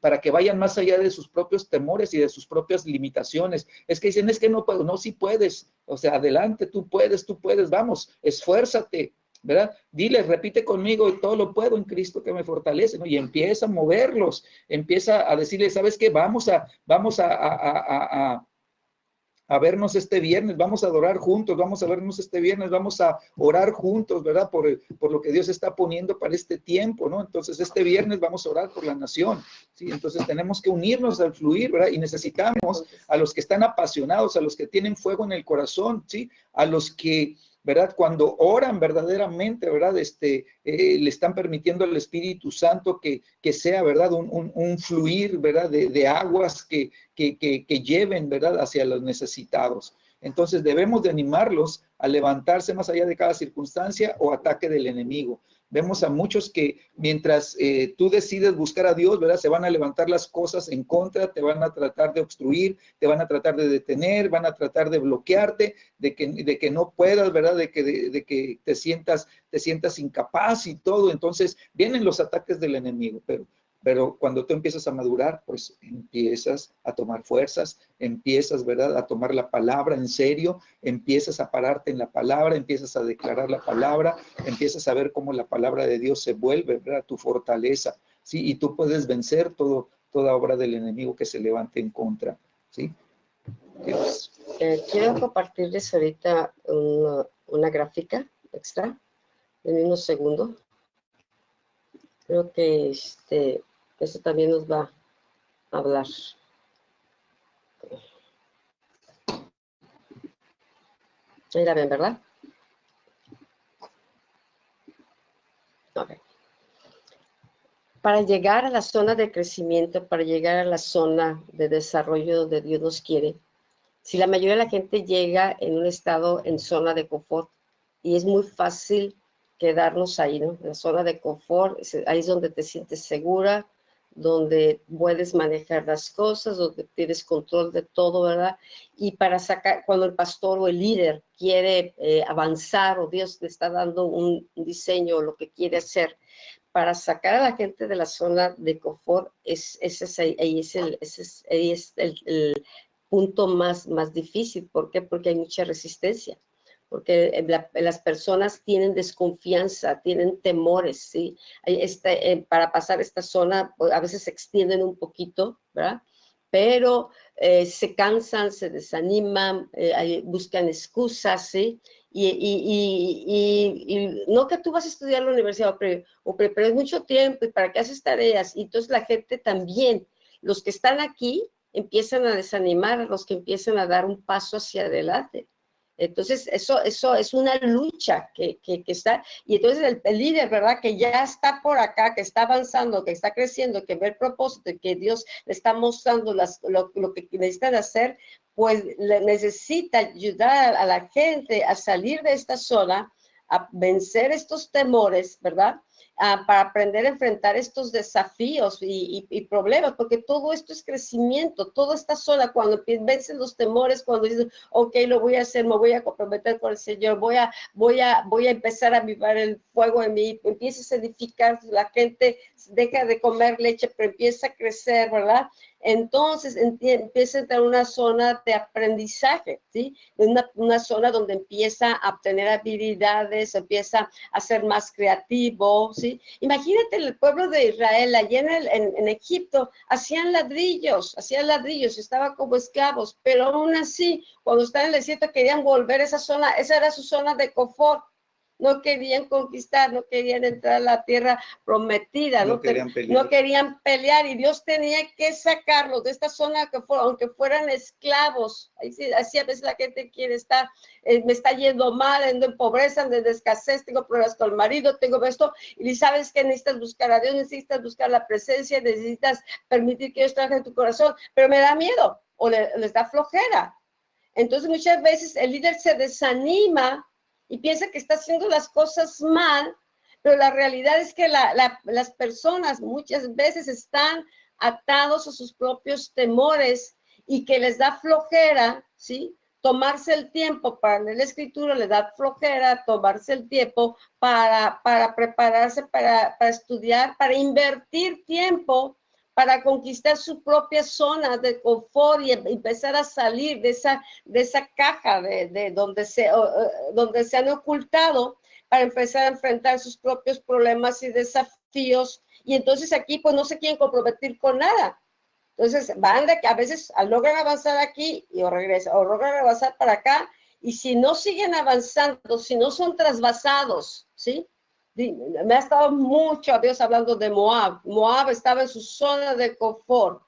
Para que vayan más allá de sus propios temores y de sus propias limitaciones. Es que dicen, es que no puedo, no, sí puedes, o sea, adelante, tú puedes, vamos, esfuérzate, ¿verdad? Dile, repite conmigo, y todo lo puedo en Cristo que me fortalece, ¿no? Y empieza a moverlos, empieza a decirle, ¿sabes qué? Vamos a vernos este viernes, vamos a adorar juntos, vamos a vernos este viernes, vamos a orar juntos, ¿verdad? Por lo que Dios está poniendo para este tiempo, ¿no? Entonces, este viernes vamos a orar por la nación, ¿sí? Entonces, tenemos que unirnos al fluir, ¿verdad? Y necesitamos a los que están apasionados, a los que tienen fuego en el corazón, ¿sí? A los que, ¿verdad? Cuando oran verdaderamente, ¿verdad? Le están permitiendo al Espíritu Santo que sea, ¿verdad? Un fluir, ¿verdad? De aguas que lleven, ¿verdad? Hacia los necesitados. Entonces debemos de animarlos a levantarse más allá de cada circunstancia o ataque del enemigo. Vemos a muchos que mientras tú decides buscar a Dios, ¿verdad? Se van a levantar las cosas en contra, te van a tratar de obstruir, te van a tratar de detener, van a tratar de bloquearte, de que no puedas, ¿verdad? De que te sientas incapaz y todo. Entonces vienen los ataques del enemigo, pero cuando tú empiezas a madurar, pues empiezas a tomar fuerzas, empiezas, ¿verdad?, a tomar la palabra en serio, empiezas a pararte en la palabra, empiezas a declarar la palabra, empiezas a ver cómo la palabra de Dios se vuelve, ¿verdad?, tu fortaleza, ¿sí? Y tú puedes vencer toda obra del enemigo que se levante en contra, ¿sí? Dios. Quiero compartirles ahorita una gráfica extra en unos segundos. Creo que eso también nos va a hablar. Ahí la ven, ¿verdad? Okay. Para llegar a la zona de crecimiento, para llegar a la zona de desarrollo donde Dios nos quiere, si la mayoría de la gente llega en un estado en zona de confort, y es muy fácil quedarnos ahí, ¿no? En la zona de confort, ahí es donde te sientes segura, donde puedes manejar las cosas, donde tienes control de todo, ¿verdad? Y para sacar, cuando el pastor o el líder quiere avanzar o Dios le está dando un diseño o lo que quiere hacer, para sacar a la gente de la zona de confort, ahí es el punto más difícil. ¿Por qué? Porque hay mucha resistencia, porque las personas tienen desconfianza, tienen temores, ¿sí? Para pasar esta zona, a veces se extienden un poquito, ¿verdad? Pero se cansan, se desaniman, buscan excusas, ¿sí? Y no que tú vas a estudiar en la universidad, pero es mucho tiempo, ¿y para qué haces tareas? Y entonces la gente también, los que están aquí, empiezan a desanimar a los que empiezan a dar un paso hacia adelante. Entonces, eso es una lucha que está, y entonces el líder, ¿verdad? Que ya está por acá, que está avanzando, que está creciendo, que ve el propósito, que Dios le está mostrando lo que necesitan hacer, pues necesita ayudar a la gente a salir de esta zona, a vencer estos temores, ¿verdad? Para aprender a enfrentar estos desafíos y problemas, porque todo esto es crecimiento, toda esta zona, cuando vencen los temores, cuando dices, ok, lo voy a hacer, me voy a comprometer con el Señor, voy a empezar a avivar el fuego en mí, empiezas a edificar, la gente deja de comer leche, pero empieza a crecer, ¿verdad? Entonces empieza a entrar en una zona de aprendizaje, ¿sí? Una zona donde empieza a obtener habilidades, empieza a ser más creativo, ¿sí? Imagínate el pueblo de Israel, allá en Egipto, hacían ladrillos, estaban como esclavos, pero aún así, cuando estaban en el desierto querían volver a esa zona, esa era su zona de confort. No querían conquistar, no querían entrar a la tierra prometida, no querían pelear, y Dios tenía que sacarlos de esta zona, aunque fueran esclavos. Así a veces la gente quiere estar, me está yendo mal, ando en pobreza, ando en escasez, tengo problemas con el marido, tengo esto, y sabes que necesitas buscar a Dios, necesitas buscar la presencia, necesitas permitir que Dios trabaje en tu corazón, pero me da miedo. o les da flojera. Entonces muchas veces el líder se desanima y piensa que está haciendo las cosas mal, pero la realidad es que las personas muchas veces están atados a sus propios temores y que les da flojera, ¿sí? Tomarse el tiempo para leer la escritura, les da flojera tomarse el tiempo para prepararse, para estudiar, para invertir tiempo, para conquistar su propia zona de confort y empezar a salir de esa caja de donde se han ocultado, para empezar a enfrentar sus propios problemas y desafíos. Y entonces aquí pues no se quieren comprometer con nada. Entonces van a veces logran avanzar aquí y regresan, o logran avanzar para acá, y si no siguen avanzando, si no son trasvasados, ¿sí? Me ha estado mucho Dios hablando de Moab. Moab estaba en su zona de confort,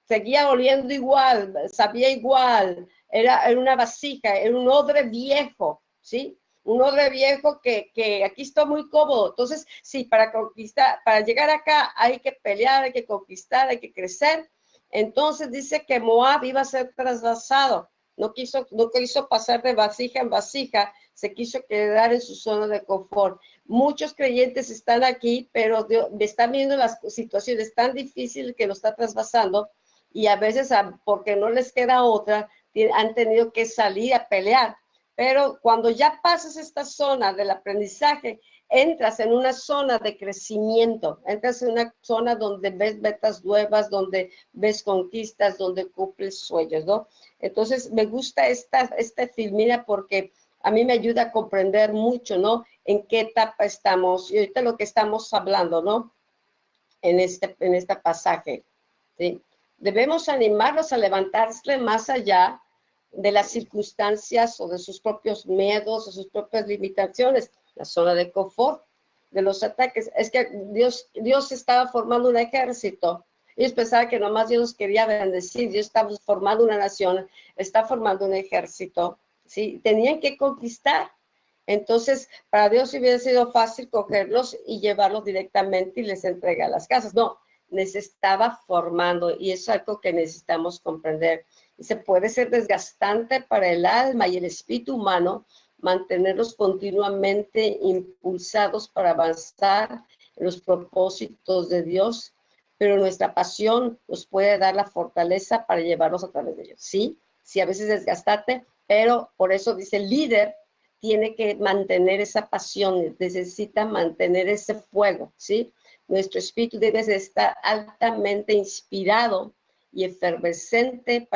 seguía oliendo igual, sabía igual, era una vasija, era un odre viejo, ¿sí? Un odre viejo que aquí está muy cómodo. Entonces, sí, para conquistar, para llegar acá hay que pelear, hay que conquistar, hay que crecer. Entonces dice que Moab iba a ser trasvasado. No quiso pasar de vasija en vasija, se quiso quedar en su zona de confort. Muchos creyentes están aquí, pero están viendo las situaciones tan difíciles que lo está trasvasando, y a veces, porque no les queda otra, han tenido que salir a pelear. Pero cuando ya pasas esta zona del aprendizaje, entras en una zona de crecimiento, entras en una zona donde ves metas nuevas, donde ves conquistas, donde cumples sueños, ¿no? Entonces, me gusta esta filmina porque a mí me ayuda a comprender mucho, ¿no? En qué etapa estamos, y ahorita lo que estamos hablando, ¿no? En este pasaje, ¿sí? Debemos animarlos a levantarse más allá de las circunstancias o de sus propios miedos o sus propias limitaciones, la zona de confort, de los ataques. Es que Dios estaba formando un ejército. Ellos pensaban que nomás Dios los quería bendecir. Dios estaba formando una nación, está formando un ejército, ¿sí? Tenían que conquistar. Entonces, para Dios hubiera sido fácil cogerlos y llevarlos directamente y les entregar las casas. No, les estaba formando, y es algo que necesitamos comprender. Se puede ser desgastante para el alma y el espíritu humano mantenerlos continuamente impulsados para avanzar en los propósitos de Dios, pero nuestra pasión nos puede dar la fortaleza para llevarlos a través de ellos. Sí, sí, a veces es desgastante, pero por eso dice el líder tiene que mantener esa pasión, necesita mantener ese fuego, ¿sí? Nuestro espíritu debe estar altamente inspirado y efervescente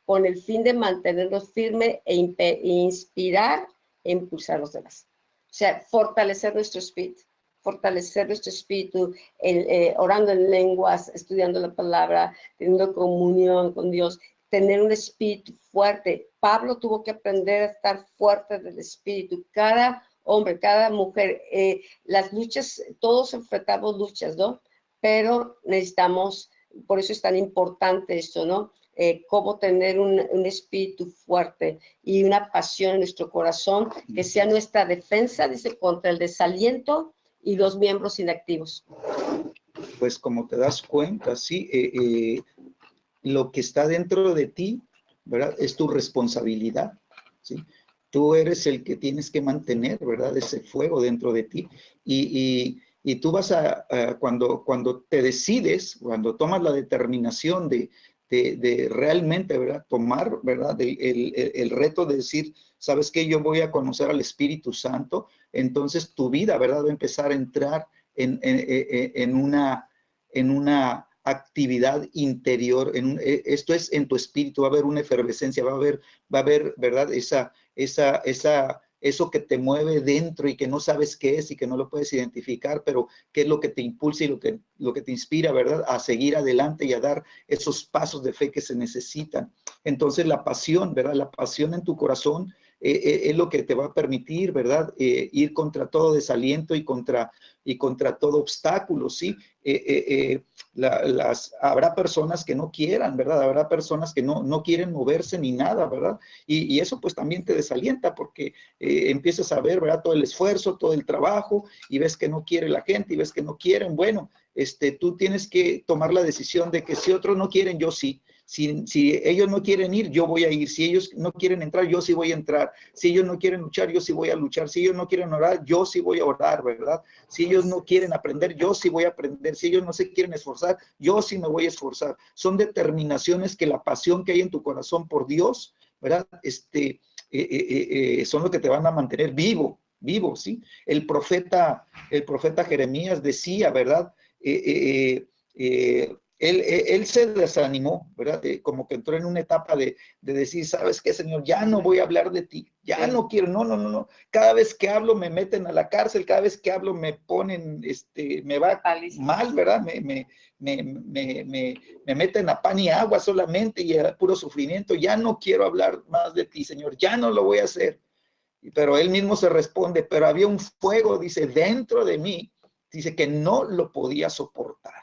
con el fin de mantenernos firmes e inspirar e impulsar a los demás. O sea, fortalecer nuestro espíritu, orando en lenguas, estudiando la palabra, teniendo comunión con Dios, tener un espíritu fuerte. Pablo tuvo que aprender a estar fuerte del espíritu. Cada hombre, cada mujer, las luchas, todos enfrentamos luchas, ¿no? Pero necesitamos, por eso es tan importante esto, ¿no? Cómo tener un espíritu fuerte y una pasión en nuestro corazón que sea nuestra defensa, dice, contra el desaliento y los miembros inactivos. Pues como te das cuenta, sí, lo que está dentro de ti, ¿verdad? Es tu responsabilidad, ¿sí? Tú eres el que tienes que mantener, ¿verdad? Ese fuego dentro de ti. Y tú vas cuando te decides, cuando tomas la determinación de realmente, ¿verdad? Tomar, ¿verdad? El reto de decir, ¿sabes qué? Yo voy a conocer al Espíritu Santo. Entonces tu vida, ¿verdad? Va a empezar a entrar en una actividad interior, esto es en tu espíritu, va a haber una efervescencia, va a haber, ¿verdad? Eso que te mueve dentro y que no sabes qué es y que no lo puedes identificar, pero qué es lo que te impulsa y lo que te inspira, ¿verdad? A seguir adelante y a dar esos pasos de fe que se necesitan. Entonces la pasión, ¿verdad? La pasión en tu corazón es lo que te va a permitir, ¿verdad? Ir contra todo desaliento y contra todo obstáculo, ¿sí? Habrá personas que no quieran, ¿verdad? Habrá personas que no quieren moverse ni nada, ¿verdad? Y eso pues también te desalienta porque empiezas a ver, ¿verdad? Todo el esfuerzo, todo el trabajo y ves que no quiere la gente y ves que no quieren. Bueno, tú tienes que tomar la decisión de que si otros no quieren, yo sí. Si ellos no quieren ir, yo voy a ir. Si ellos no quieren entrar, yo sí voy a entrar. Si ellos no quieren luchar, yo sí voy a luchar. Si ellos no quieren orar, yo sí voy a orar, ¿verdad? Si ellos no quieren aprender, yo sí voy a aprender. Si ellos no se quieren esforzar, yo sí me voy a esforzar. Son determinaciones que la pasión que hay en tu corazón por Dios, ¿verdad? Son lo que te van a mantener vivo, ¿sí? El profeta Jeremías decía, ¿verdad? Él se desanimó, ¿verdad? Como que entró en una etapa de decir, ¿sabes qué, Señor? Ya no voy a hablar de ti, ya no quiero, no. Cada vez que hablo me meten a la cárcel, cada vez que hablo me ponen, me va mal, ¿verdad? Me meten a pan y agua solamente y a puro sufrimiento. Ya no quiero hablar más de ti, Señor, ya no lo voy a hacer. Pero él mismo se responde, pero había un fuego, dice, dentro de mí, dice que no lo podía soportar.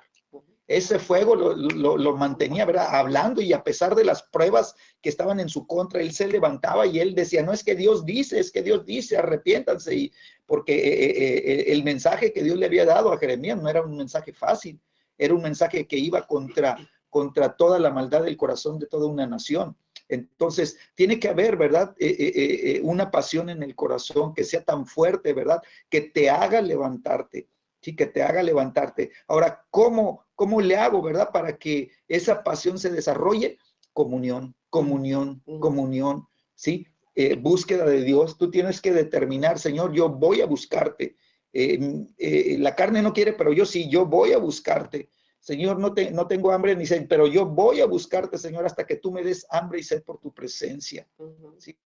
Ese fuego lo mantenía, ¿verdad? Hablando, y a pesar de las pruebas que estaban en su contra, él se levantaba y él decía, no es que Dios dice, es que Dios dice, arrepiéntanse. Y porque el mensaje que Dios le había dado a Jeremías no era un mensaje fácil, era un mensaje que iba contra toda la maldad del corazón de toda una nación. Entonces, tiene que haber, ¿verdad? Una pasión en el corazón que sea tan fuerte, ¿verdad? Que te haga levantarte. Sí, que te haga levantarte. Ahora, ¿cómo le hago, verdad? Para que esa pasión se desarrolle. Comunión, ¿sí? Búsqueda de Dios. Tú tienes que determinar, Señor, yo voy a buscarte. La carne no quiere, pero yo sí, yo voy a buscarte. Señor, no tengo hambre ni sed, pero yo voy a buscarte, Señor, hasta que tú me des hambre y sed por tu presencia. ¿Sí?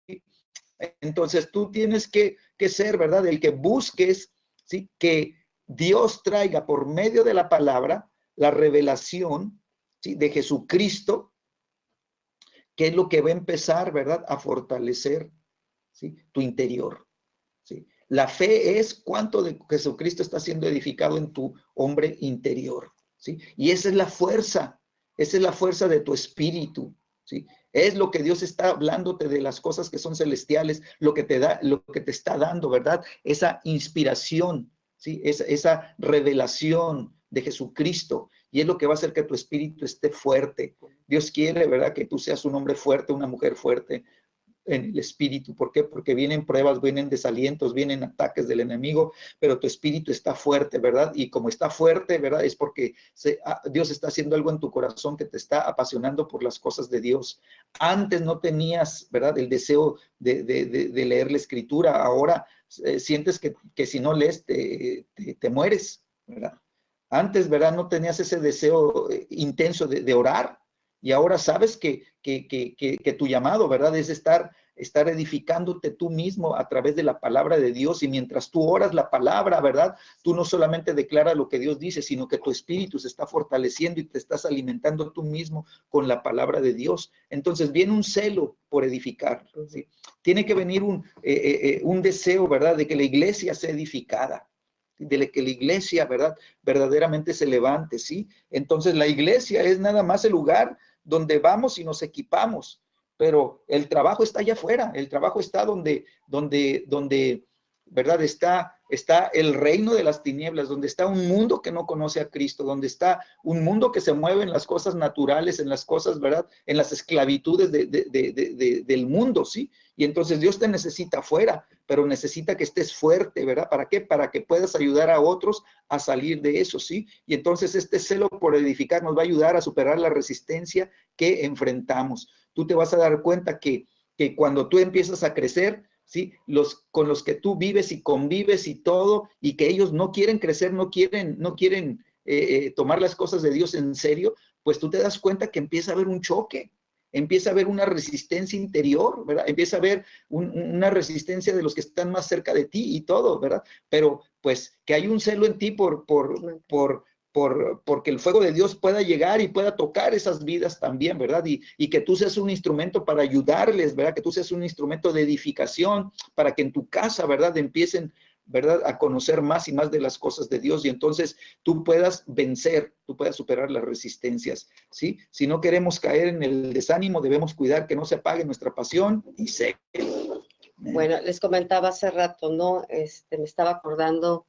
Entonces, tú tienes que ser, ¿verdad? El que busques, ¿sí? Que Dios traiga por medio de la palabra la revelación, ¿sí? De Jesucristo, que es lo que va a empezar, ¿verdad? A fortalecer, ¿sí? Tu interior, ¿sí? La fe es cuánto de Jesucristo está siendo edificado en tu hombre interior, ¿sí? Y esa es la fuerza de tu espíritu, ¿sí? Es lo que Dios está hablándote de las cosas que son celestiales, lo que te está dando, ¿verdad? Esa inspiración, ¿sí? Esa revelación de Jesucristo, y es lo que va a hacer que tu espíritu esté fuerte. Dios quiere, ¿verdad? Que tú seas un hombre fuerte, una mujer fuerte en el espíritu. ¿Por qué? Porque vienen pruebas, vienen desalientos, vienen ataques del enemigo, pero tu espíritu está fuerte, ¿verdad? Y como está fuerte, ¿verdad? Es porque Dios está haciendo algo en tu corazón que te está apasionando por las cosas de Dios. Antes no tenías, ¿verdad? El deseo de leer la escritura. Ahora sientes que si no lees te mueres, ¿verdad? Antes, ¿verdad? No tenías ese deseo intenso de orar. Y ahora sabes que tu llamado, ¿verdad? Es estar edificándote tú mismo a través de la palabra de Dios. Y mientras tú oras la palabra, ¿verdad? Tú no solamente declaras lo que Dios dice, sino que tu espíritu se está fortaleciendo y te estás alimentando tú mismo con la palabra de Dios. Entonces viene un celo por edificar, ¿sí? Tiene que venir un deseo, ¿verdad? De que la iglesia sea edificada, de que la iglesia, ¿verdad? Verdaderamente se levante, ¿sí? Entonces la iglesia es nada más el lugar donde vamos y nos equipamos, pero el trabajo está allá afuera, el trabajo está donde, ¿verdad? Está el reino de las tinieblas, donde está un mundo que no conoce a Cristo, donde está un mundo que se mueve en las cosas naturales, en las cosas, ¿verdad? En las esclavitudes del mundo, ¿sí? Y entonces Dios te necesita afuera, pero necesita que estés fuerte, ¿verdad? ¿Para qué? Para que puedas ayudar a otros a salir de eso, ¿sí? Y entonces este celo por edificar nos va a ayudar a superar la resistencia que enfrentamos. Tú te vas a dar cuenta que cuando tú empiezas a crecer, ¿sí? Con los que tú vives y convives y todo, y que ellos no quieren crecer, no quieren tomar las cosas de Dios en serio, pues tú te das cuenta que empieza a haber un choque, empieza a haber una resistencia interior, ¿verdad? Empieza a haber una resistencia de los que están más cerca de ti y todo, ¿verdad? Pero pues que hay un celo en ti porque el fuego de Dios pueda llegar y pueda tocar esas vidas también, ¿verdad? Y que tú seas un instrumento para ayudarles, ¿verdad? Que tú seas un instrumento de edificación para que en tu casa, ¿verdad? Empiecen, ¿verdad? A conocer más y más de las cosas de Dios, y entonces tú puedas vencer, tú puedas superar las resistencias, ¿sí? Si no queremos caer en el desánimo, debemos cuidar que no se apague nuestra pasión y sé. Bueno, les comentaba hace rato, ¿no? Me estaba acordando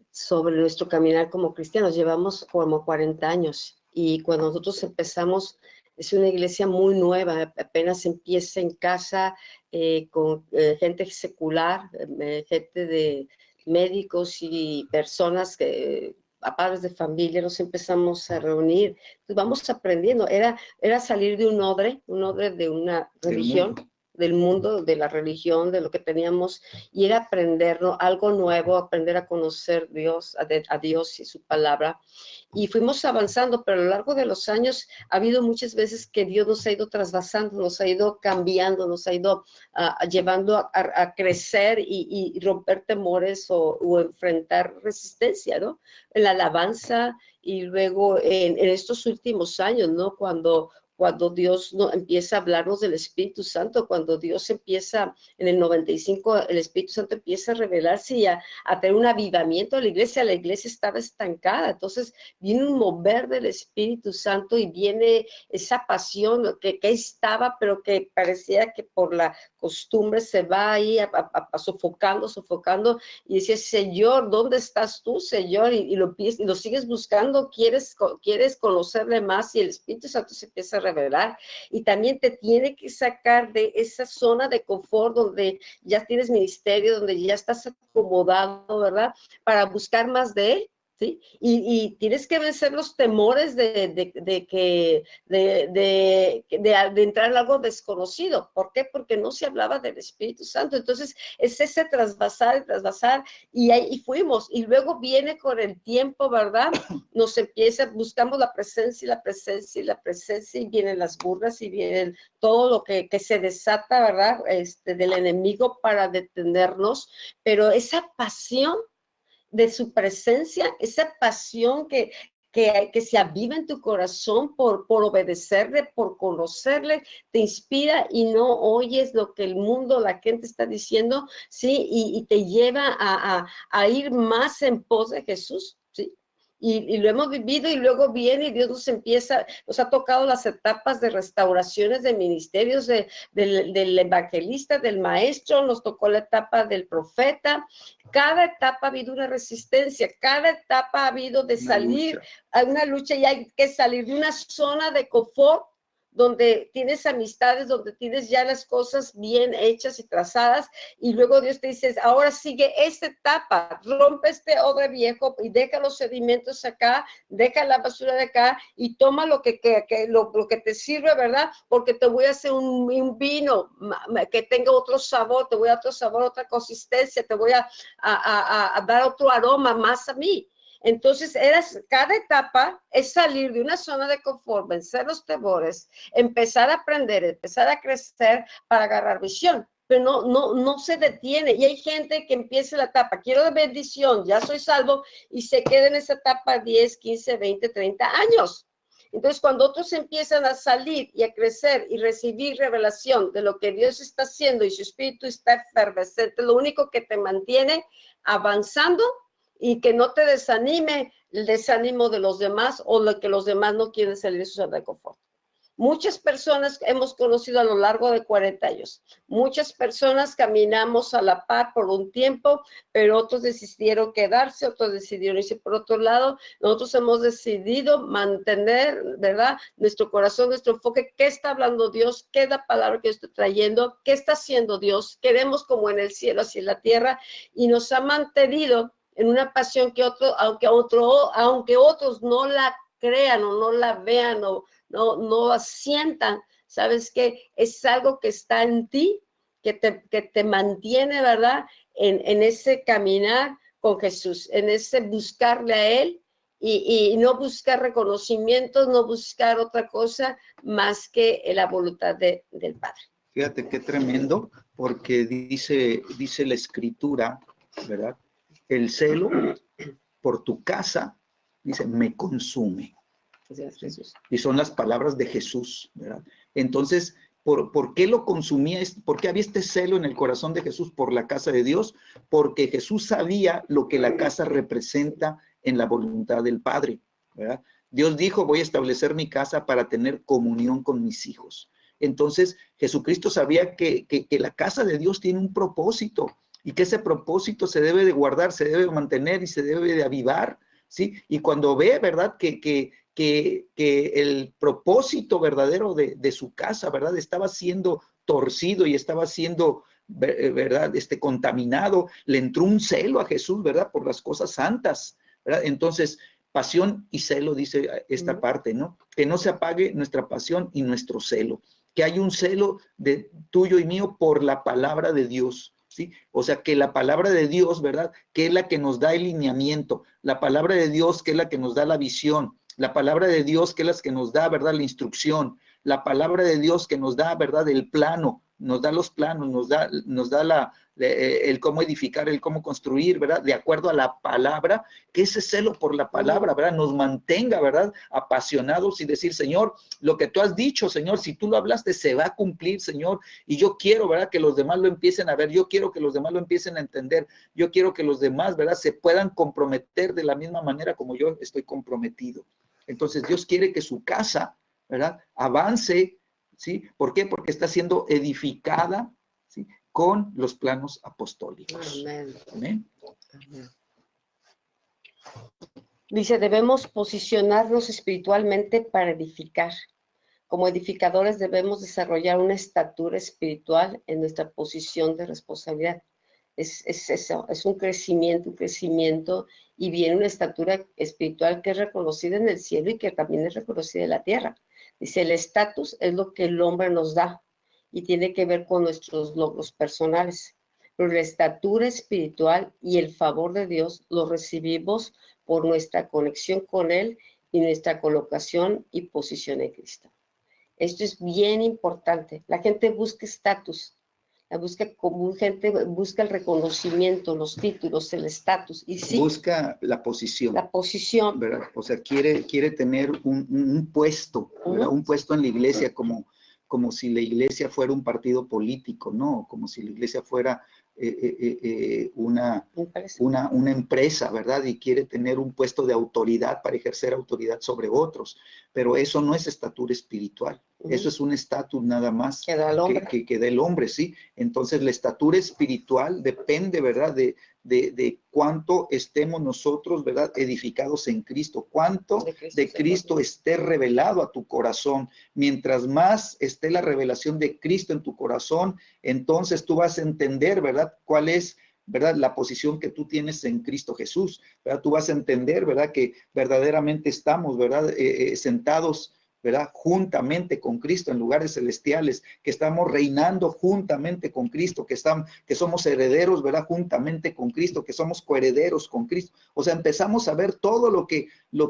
sobre nuestro caminar como cristianos. Llevamos como 40 años, y cuando nosotros empezamos Es una iglesia muy nueva, apenas empieza en casa con gente secular, gente de médicos y personas que a padres de familia nos empezamos a reunir. Entonces vamos aprendiendo. Era salir de un odre de una religión, del mundo, de la religión, de lo que teníamos, y era aprender, ¿no?, algo nuevo, aprender a conocer a Dios y su palabra. Y fuimos avanzando, pero a lo largo de los años ha habido muchas veces que Dios nos ha ido trasvasando, nos ha ido cambiando, nos ha ido llevando a crecer y romper temores o enfrentar resistencia, ¿no? En la alabanza y luego en estos últimos años, ¿no? Cuando Dios empieza a hablarnos del Espíritu Santo, cuando Dios empieza, en el 95, el Espíritu Santo empieza a revelarse y a tener un avivamiento de la iglesia estaba estancada, entonces viene un mover del Espíritu Santo y viene esa pasión que estaba, pero que parecía que por la costumbre se va ahí sofocando, y decía, Señor, ¿dónde estás tú, Señor? Y lo sigues buscando, quieres conocerle más, y el Espíritu Santo se empieza a revelar, y también te tiene que sacar de esa zona de confort donde ya tienes ministerio, donde ya estás acomodado, ¿verdad? Para buscar más de Él. ¿Sí? Y tienes que vencer los temores de entrar en algo desconocido. ¿Por qué? Porque no se hablaba del Espíritu Santo. Entonces, es ese trasvasar, y ahí fuimos. Y luego viene con el tiempo, ¿verdad? Nos buscamos la presencia, y vienen las burlas, y vienen todo lo que se desata, ¿verdad? Del enemigo para detenernos. Pero esa pasión de su presencia, esa pasión que se aviva en tu corazón por obedecerle, por conocerle, te inspira y no oyes lo que el mundo, la gente está diciendo, ¿sí? Y te lleva a ir más en pos de Jesús, ¿sí? Y lo hemos vivido, y luego viene y Dios nos ha tocado las etapas de restauraciones de ministerios del evangelista, del maestro, nos tocó la etapa del profeta. Cada etapa ha habido una resistencia, cada etapa ha habido de salir a una lucha, y hay que salir de una zona de confort donde tienes amistades, donde tienes ya las cosas bien hechas y trazadas, y luego Dios te dice, ahora sigue esta etapa, rompe este odre viejo y deja los sedimentos acá, deja la basura de acá y toma lo que te sirve, ¿verdad? Porque te voy a hacer un vino que tenga otro sabor, te voy a dar otro sabor, otra consistencia, te voy a dar otro aroma más a mí. Entonces, cada etapa es salir de una zona de confort, vencer los temores, empezar a aprender, empezar a crecer para agarrar visión. Pero no se detiene. Y hay gente que empieza la etapa, quiero de bendición, ya soy salvo, y se queda en esa etapa 10, 15, 20, 30 años. Entonces, cuando otros empiezan a salir y a crecer y recibir revelación de lo que Dios está haciendo y su espíritu está efervescente, lo único que te mantiene avanzando y que no te desanime el desánimo de los demás o lo que los demás no quieren salir de su zona de confort. Muchas personas hemos conocido a lo largo de 40 años. Muchas personas caminamos a la par por un tiempo, pero otros decidieron quedarse, otros decidieron irse por otro lado. Nosotros hemos decidido mantener, ¿verdad?, nuestro corazón, nuestro enfoque. ¿Qué está hablando Dios? ¿Qué es la palabra que estoy trayendo? ¿Qué está haciendo Dios? Queremos como en el cielo, así en la tierra, y nos ha mantenido en una pasión que aunque otros no la crean o no la vean o no sientan, ¿sabes qué? Es algo que está en ti, que te mantiene, ¿verdad?, en ese caminar con Jesús, en ese buscarle a Él y no buscar reconocimientos, no buscar otra cosa más que la voluntad del Padre. Fíjate qué tremendo, porque dice la Escritura, ¿verdad? El celo por tu casa, dice, me consume. Jesús. Y son las palabras de Jesús, ¿verdad? Entonces, ¿por qué lo consumía? ¿Por qué había este celo en el corazón de Jesús por la casa de Dios? Porque Jesús sabía lo que la casa representa en la voluntad del Padre, ¿verdad? Dios dijo, voy a establecer mi casa para tener comunión con mis hijos. Entonces, Jesucristo sabía que la casa de Dios tiene un propósito y que ese propósito se debe de guardar, se debe de mantener y se debe de avivar, ¿sí? Y cuando ve, ¿verdad?, que que el propósito verdadero de su casa, ¿verdad? Estaba siendo torcido y estaba siendo, ¿verdad? Contaminado. Le entró un celo a Jesús, ¿verdad? Por las cosas santas, ¿verdad? Entonces, pasión y celo, dice esta parte, ¿no? Que no se apague nuestra pasión y nuestro celo. Que hay un celo de tuyo y mío por la palabra de Dios, ¿sí? O sea, que la palabra de Dios, ¿verdad? Que es la que nos da el lineamiento, la palabra de Dios que es la que nos da la visión, la palabra de Dios que es la que nos da, ¿verdad? La instrucción, la palabra de Dios que nos da, ¿verdad? El plano, nos da los planos, nos da el cómo edificar, el cómo construir, ¿verdad? De acuerdo a la palabra, que ese celo por la palabra, ¿verdad? Nos mantenga, ¿verdad? Apasionados y decir, Señor, lo que tú has dicho, Señor, si tú lo hablaste, se va a cumplir, Señor. Y yo quiero, ¿verdad? Que los demás lo empiecen a ver. Yo quiero que los demás lo empiecen a entender. Yo quiero que los demás, ¿verdad? Se puedan comprometer de la misma manera como yo estoy comprometido. Entonces, Dios quiere que su casa, ¿verdad? Avance, ¿sí? ¿Por qué? Porque está siendo edificada, ¿sí? Con los planos apostólicos. Amén. Amén. Amén. Dice, debemos posicionarnos espiritualmente para edificar. Como edificadores debemos desarrollar una estatura espiritual en nuestra posición de responsabilidad. Es eso, es un crecimiento, y viene una estatura espiritual que es reconocida en el cielo y que también es reconocida en la tierra. Dice, el estatus es lo que el hombre nos da y tiene que ver con nuestros logros personales. Pero la estatura espiritual y el favor de Dios lo recibimos por nuestra conexión con Él y nuestra colocación y posición en Cristo. Esto es bien importante. La gente busca estatus, la busca como gente busca el reconocimiento, los títulos, el estatus. Y sí, busca la posición, ¿verdad? O sea, quiere tener un puesto, ¿verdad? Un puesto en la iglesia como si la iglesia fuera un partido político, ¿no? Como si la iglesia fuera una empresa, ¿verdad? Y quiere tener un puesto de autoridad para ejercer autoridad sobre otros. Pero eso no es estatura espiritual. Eso es un estatus nada más que da el hombre, ¿sí? Entonces la estatura espiritual depende, ¿verdad? De cuánto estemos nosotros, ¿verdad? Edificados en Cristo. Cuánto de Cristo esté revelado a tu corazón. Mientras más esté la revelación de Cristo en tu corazón, entonces tú vas a entender, ¿verdad? Cuál es, ¿verdad? La posición que tú tienes en Cristo Jesús, ¿verdad? Tú vas a entender, ¿verdad? Que verdaderamente estamos, ¿verdad? Sentados, ¿verdad? Juntamente con Cristo en lugares celestiales, que estamos reinando juntamente con Cristo, que somos herederos, ¿verdad? Juntamente con Cristo, que somos coherederos con Cristo. O sea, empezamos a ver todo lo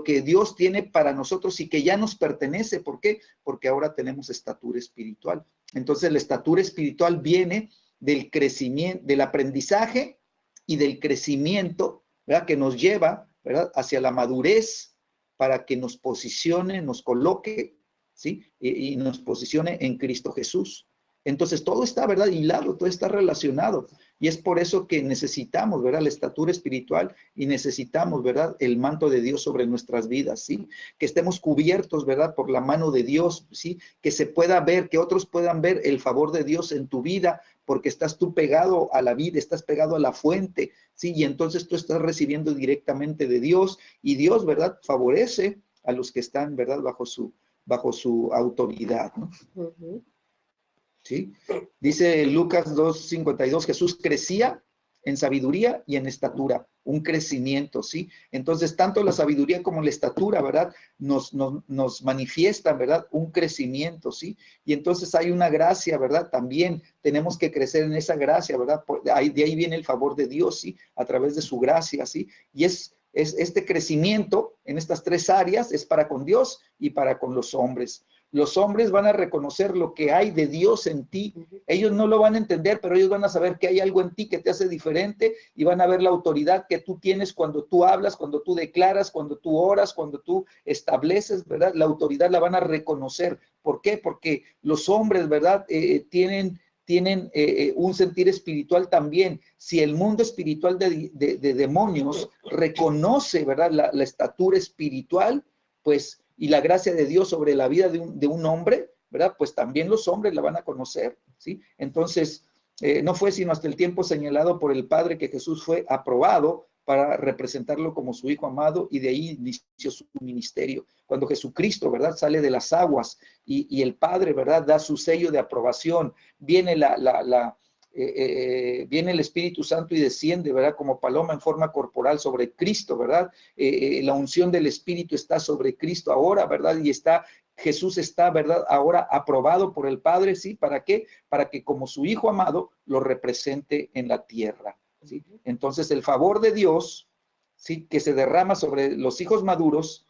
que Dios tiene para nosotros y que ya nos pertenece. ¿Por qué? Porque ahora tenemos estatura espiritual. Entonces, la estatura espiritual viene del crecimiento, del aprendizaje y del crecimiento, ¿verdad? Que nos lleva, ¿verdad? Hacia la madurez, para que nos posicione, nos coloque, ¿sí? Y nos posicione en Cristo Jesús. Entonces todo está, ¿verdad? Hilado, todo está relacionado. Y es por eso que necesitamos, ¿verdad? La estatura espiritual y necesitamos, ¿verdad? El manto de Dios sobre nuestras vidas, ¿sí? Que estemos cubiertos, ¿verdad? Por la mano de Dios, ¿sí? Que se pueda ver, que otros puedan ver el favor de Dios en tu vida, porque estás tú pegado a la vida, estás pegado a la fuente, ¿sí? Y entonces tú estás recibiendo directamente de Dios y Dios, ¿verdad? Favorece a los que están, ¿verdad? Bajo su autoridad, ¿no? ¿Sí? Dice Lucas 2:52, Jesús crecía en sabiduría y en estatura, un crecimiento, ¿sí? Entonces, tanto la sabiduría como la estatura, ¿verdad? Nos manifiestan, ¿verdad? Un crecimiento, ¿sí? Y entonces hay una gracia, ¿verdad? También tenemos que crecer en esa gracia, ¿verdad? De ahí viene el favor de Dios, ¿sí? A través de su gracia, ¿sí? Y es este crecimiento en estas tres áreas es para con Dios y para con los hombres. Los hombres van a reconocer lo que hay de Dios en ti. Ellos no lo van a entender, pero ellos van a saber que hay algo en ti que te hace diferente y van a ver la autoridad que tú tienes cuando tú hablas, cuando tú declaras, cuando tú oras, cuando tú estableces, ¿verdad? La autoridad la van a reconocer. ¿Por qué? Porque los hombres, ¿verdad? Tienen un sentir espiritual también. Si el mundo espiritual de demonios reconoce, ¿verdad? La estatura espiritual, pues, y la gracia de Dios sobre la vida de un hombre, ¿verdad? Pues también los hombres la van a conocer, ¿sí? Entonces, no fue sino hasta el tiempo señalado por el Padre que Jesús fue aprobado para representarlo como su Hijo amado, y de ahí inició su ministerio. Cuando Jesucristo, ¿verdad?, sale de las aguas y el Padre, ¿verdad?, da su sello de aprobación, viene viene el Espíritu Santo y desciende, ¿verdad?, como paloma en forma corporal sobre Cristo, ¿verdad? La unción del Espíritu está sobre Cristo ahora, ¿verdad? Y Jesús está, ¿verdad?, ahora aprobado por el Padre, ¿sí? ¿Para qué? Para que como su Hijo amado lo represente en la tierra, ¿sí? Entonces el favor de Dios, ¿sí?, que se derrama sobre los hijos maduros,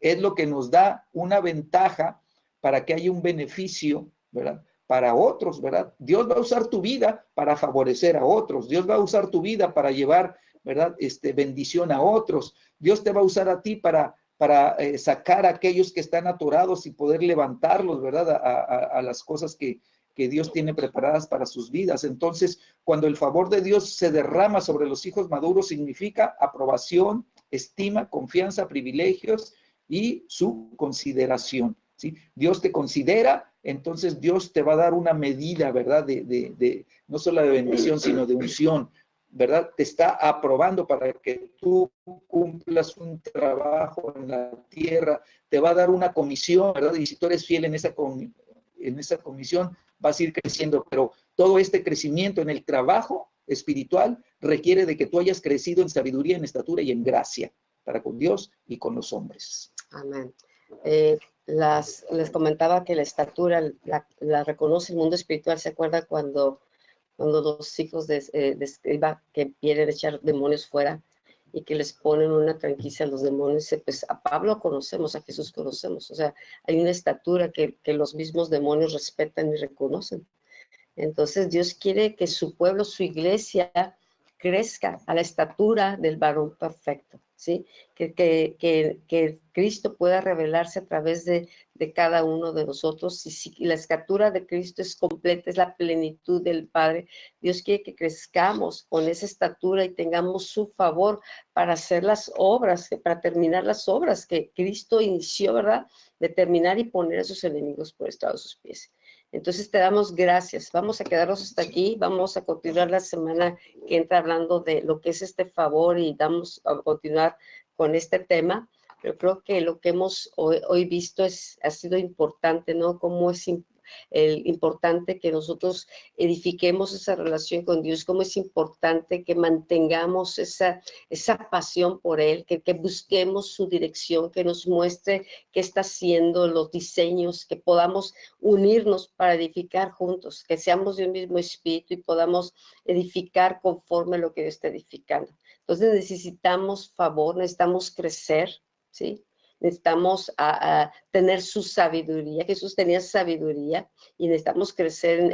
es lo que nos da una ventaja para que haya un beneficio, ¿verdad?, para otros, ¿verdad? Dios va a usar tu vida para favorecer a otros. Dios va a usar tu vida para llevar, ¿verdad?, bendición a otros. Dios te va a usar a ti para sacar a aquellos que están atorados y poder levantarlos, ¿verdad?, a las cosas que Dios tiene preparadas para sus vidas. Entonces, cuando el favor de Dios se derrama sobre los hijos maduros, significa aprobación, estima, confianza, privilegios y su consideración, ¿sí? Dios te considera, entonces Dios te va a dar una medida, ¿verdad?, no solo de bendición, sino de unción, ¿verdad? Te está aprobando para que tú cumplas un trabajo en la tierra, te va a dar una comisión, ¿verdad? Y si tú eres fiel en esa comisión, vas a ir creciendo, pero todo este crecimiento en el trabajo espiritual requiere de que tú hayas crecido en sabiduría, en estatura y en gracia para con Dios y con los hombres. Amén. Les comentaba que la estatura la reconoce el mundo espiritual. ¿Se acuerda cuando los hijos de Escriba que quieren echar demonios fuera y que les ponen una franquicia a los demonios? Pues a Pablo conocemos, a Jesús conocemos. O sea, hay una estatura que los mismos demonios respetan y reconocen. Entonces Dios quiere que su pueblo, su iglesia, crezca a la estatura del varón perfecto, ¿sí? Que Cristo pueda revelarse a través de cada uno de nosotros. Y si la estatura de Cristo es completa, es la plenitud del Padre, Dios quiere que crezcamos con esa estatura y tengamos su favor para hacer las obras, para terminar las obras que Cristo inició, ¿verdad?, de terminar y poner a sus enemigos por estrado de sus pies. Entonces te damos gracias. Vamos a quedarnos hasta aquí. Vamos a continuar la semana que entra hablando de lo que es este favor y vamos a continuar con este tema. Pero creo que lo que hemos hoy visto ha sido importante, ¿no? Cómo es importante que nosotros edifiquemos esa relación con Dios, cómo es importante que mantengamos esa pasión por Él, que busquemos su dirección, que nos muestre qué está haciendo, los diseños, que podamos unirnos para edificar juntos, que seamos de un mismo espíritu y podamos edificar conforme a lo que Dios está edificando. Entonces necesitamos favor, necesitamos crecer, ¿sí? Necesitamos tener su sabiduría. Jesús tenía sabiduría y necesitamos crecer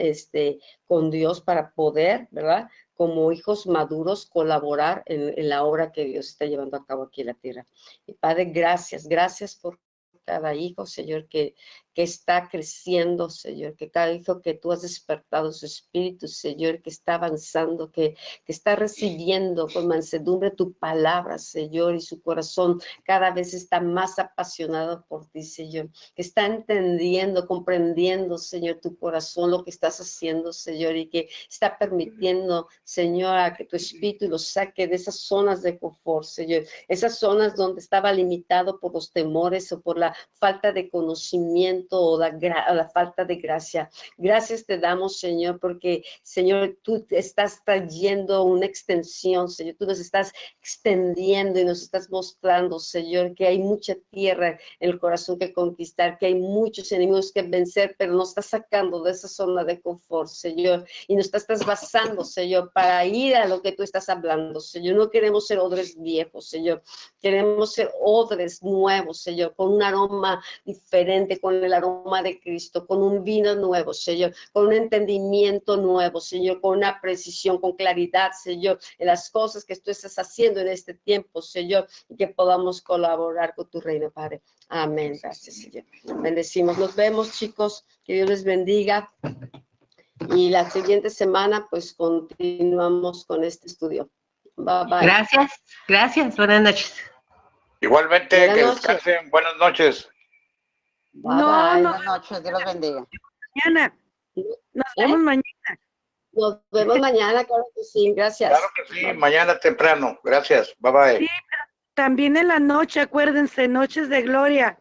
con Dios para poder, ¿verdad?, como hijos maduros, colaborar en la obra que Dios está llevando a cabo aquí en la tierra. Y Padre, gracias por cada hijo, Señor, que está creciendo, Señor, que cada hijo que tú has despertado su espíritu, Señor, que está avanzando, que está recibiendo con mansedumbre tu palabra, Señor, y su corazón cada vez está más apasionado por ti, Señor, que está entendiendo, comprendiendo, Señor, tu corazón, lo que estás haciendo, Señor, y que está permitiendo, Señor, a que tu espíritu los saque de esas zonas de confort, Señor, esas zonas donde estaba limitado por los temores o por la falta de conocimiento o la falta de gracia. Gracias te damos, Señor, porque, Señor, tú te estás trayendo una extensión, Señor, tú nos estás extendiendo y nos estás mostrando, Señor, que hay mucha tierra en el corazón que conquistar, que hay muchos enemigos que vencer, pero nos estás sacando de esa zona de confort, Señor, y nos estás trasvasando, Señor, para ir a lo que tú estás hablando, Señor. No queremos ser odres viejos, Señor, queremos ser odres nuevos, Señor, con un aroma diferente, con el aroma de Cristo, con un vino nuevo, Señor, con un entendimiento nuevo, Señor, con una precisión, con claridad, Señor, en las cosas que tú estás haciendo en este tiempo, Señor, y que podamos colaborar con tu reino, Padre. Amén. Gracias, Señor. Bendecimos. Nos vemos, chicos. Que Dios les bendiga. Y la siguiente semana, pues, continuamos con este estudio. Bye, bye. Gracias. Buenas noches. Igualmente, Buenas que noches. descansen. Buenas noches. Bye, bye. Buenas noches, Dios los bendiga. Mañana. Nos vemos mañana. Nos vemos mañana, claro que sí. Gracias. Claro que sí, mañana temprano. Gracias. Bye bye. Sí, pero también en la noche, acuérdense, noches de gloria.